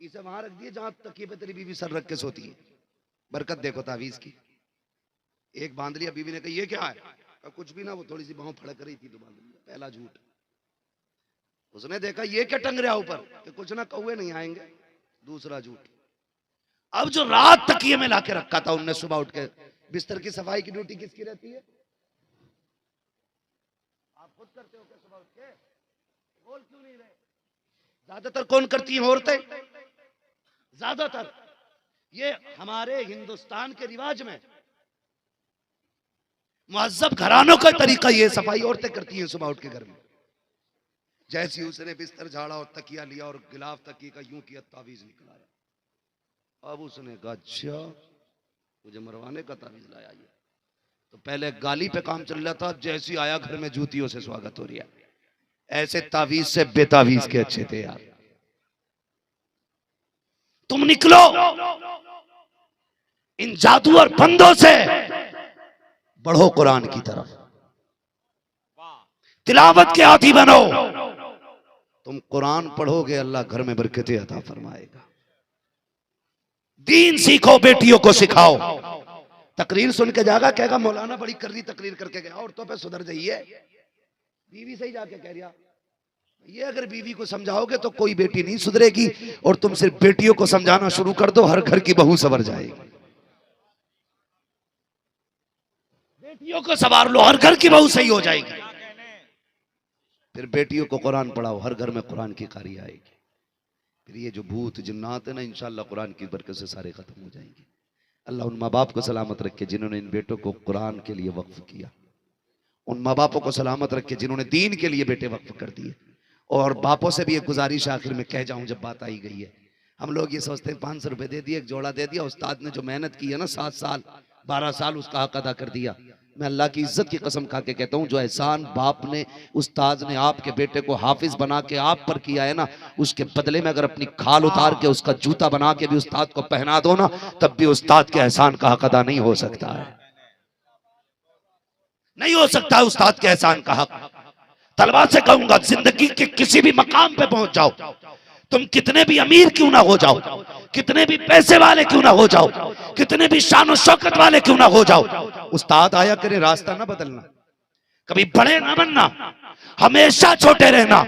S1: इसे वहां रख दिए जहां तकिए पे तेरी बीवी सर रख के सोती है। बरकत देखो तावीज की, एक बांध लिया, बीवी ने कहा ये क्या है, कहा कुछ भी ना, वो थोड़ी सी बाहों फड़क रही थी तो बांध लिया। पहला झूठ। उसने देखा ये क्या टंग रहा ऊपर, कि कुछ ना कौवे नहीं आएंगे, दूसरा झूठ। अब जो रात तकिए में लाके रखा था उनने, सुबह उठ के बिस्तर की सफाई की ड्यूटी किसकी रहती है? आप खुद करते हो क्या सुबह उठ के? बोल क्यों नहीं रहे? ज्यादातर कौन करती हैं? औरतें ज्यादातर। ये हमारे हिंदुस्तान के रिवाज में मुअज्जब घरानों का तरीका, ये सफाई औरतें करती हैं सुबह उठ के घर में। जैसे उसने बिस्तर झाड़ा और तकिया लिया और गिलाफ तकिए का यूं किया, तावीज निकल आया। अब उसने कहा अच्छा मुझे मरवाने का तावीज लाया ये, तो पहले गाली पे काम चल रहा था, जैसे ही आया घर में जूतियों से स्वागत हो रहा। ऐसे तावीज से बेतावीज के अच्छे थे यार। तुम निकलो इन जादू और बंदों से, बढ़ो कुरान की तरफ, तिलावत के आदी बनो। तुम कुरान पढ़ोगे अल्लाह घर में बरकतें अता फरमाएगा। दीन सीखो, बेटियों को सिखाओ। तकरीर सुन के जाएगा, कहेगा मौलाना बड़ी कर रही तकरीर करके गया, औरतों पे सुधर जाइए। बीवी से ही जाके कह रहा, ये अगर बीवी को समझाओगे तो कोई बेटी नहीं सुधरेगी, और तुम सिर्फ बेटियों को समझाना शुरू कर दो, हर घर की बहू संवर जाएगी। बेटियों को संवार लो, हर घर की बहू सही हो जाएगी। फिर बेटियों को कुरान पढ़ाओ, हर घर में कुरान की कारी आएगी। फिर ये जो भूत जिन्नात है ना, इंशाअल्लाह कुरान की बरकत से सारे खत्म हो जाएंगे। अल्लाह उन माँ बाप को सलामत रखे जिन्होंने इन बेटों को कुरान के लिए वक्फ किया, उन माँ बापों को सलामत रखे जिन्होंने दीन के लिए बेटे वक्फ कर दिए। और बापों से भी एक गुजारिश आखिर में कह जाऊं, जब बात आई गई है, हम लोग ये सोचते हैं 500 रुपए दे दिए, एक जोड़ा दे दिया, उस्ताद ने जो मेहनत की है ना 7 साल 12 साल, उसका हक अदा कर दिया। मैं अल्लाह की इज्जत की कसम खा के कहता हूँ, जो एहसान बाप ने, उस्ताद ने आपके बेटे को हाफिज बना के आप पर किया है ना, उसके बदले में अगर अपनी खाल उतार के उसका जूता बना के भी उस्ताद को पहना दो ना, तब भी उस्ताद के एहसान का हक अदा नहीं हो सकता है, नहीं हो सकता है उस्ताद के एहसान का हक। तलवार से कहूंगा, जिंदगी के किसी भी मकाम पे पहुंच जाओ तुम कितने भी अमीर क्यों ना हो जाओ, कितने भी पैसे वाले क्यों ना हो जाओ, कितने भी शान शौकत वाले क्यों ना हो जाओ, उस्ताद आया करे रास्ता ना बदलना, कभी बड़े ना बनना, हमेशा छोटे रहना।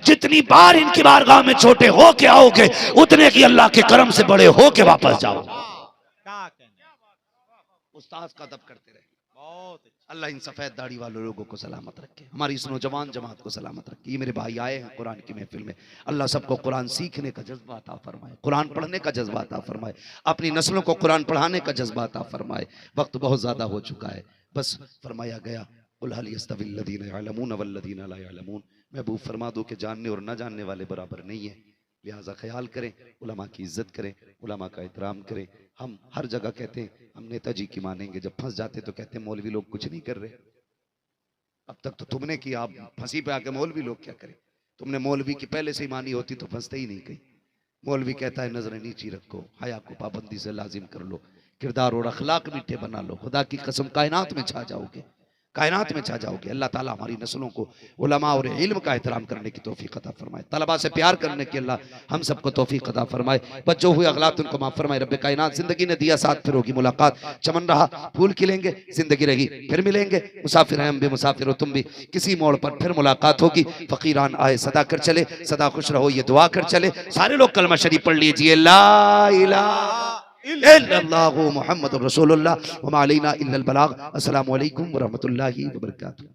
S1: जितनी बार इनकी बारगाह में छोटे हो के आओगे उतने की अल्लाह के करम से बड़े हो के वापस जाओ।
S2: क्या कहने,
S1: उस्ताद का अदब करते रहे।
S2: बहुत अच्छा।
S1: अल्लाह इन सफेद दाढ़ी वाले लोगों को सलामत रखे, हमारी इस नौजवान जमात को सलामत रखे। ये मेरे भाई आए हैं कुरान की महफिल में, अल्लाह सबको कुरान सीखने का जज्बा अता फरमाए, कुरान पढ़ने का जज्बा अता फरमाए, अपनी नस्लों को कुरान पढ़ाने का जज्बा अता फरमाए। वक्त बहुत ज्यादा हो चुका है, बस फरमाया गया कुल हल यस्तविल्लज़ीना यअलमून वल्लज़ीना ला यअलमून। महबूब फरमा दो कि जानने और न जानने वाले बराबर नहीं है, लिहाजा ख्याल करें, उलमा की इज्जत करें, उलमा का एहतराम करें। हम हर जगह कहते हैं हम नेताजी की मानेंगे, जब फंस जाते तो कहते हैं मौलवी लोग कुछ नहीं कर रहे। अब तक तो तुमने किया, आप फंसी पे आके मौलवी लोग क्या करें? तुमने मौलवी की पहले से ही मानी होती तो फंसते ही नहीं कहीं। मौलवी कहता है नजरें नीची रखो, हया को पाबंदी से लाजिम कर लो, किरदार और अखलाक मीठे बना लो, खुदा की कसम कायनात में छा जाओगे, कायनात में छा जाओगे। अल्लाह ताला हमारी नस्लों को उलमा और इल्म का एहतराम करने की तौफीक अता फरमाए, तलबा से प्यार करने की अल्लाह हम सबको तौफीक अता फरमाए। बच्चों हुए अगलात उनको माफ फरमाए। रब्बे कायनात जिंदगी ने दिया साथ, फिर होगी मुलाकात, चमन रहा फूल खिलेंगे, जिंदगी रही फिर मिलेंगे, मुसाफिर हैं हम भी मुसाफिर हो तुम भी, किसी मोड़ पर फिर मुलाकात होगी। फकीरान आए सदा कर चले, सदा खुश रहो ये दुआ कर चले। सारे लोग कलमा शरीफ पढ़ लीजिए, ला इलाहा इल्लल्लाहु मुहम्मदुर रसूलुल्लाह व मा अलैना इल्लल बलाग। अस्सलामु अलैकुम व रहमतुल्लाहि व बरकातुहू।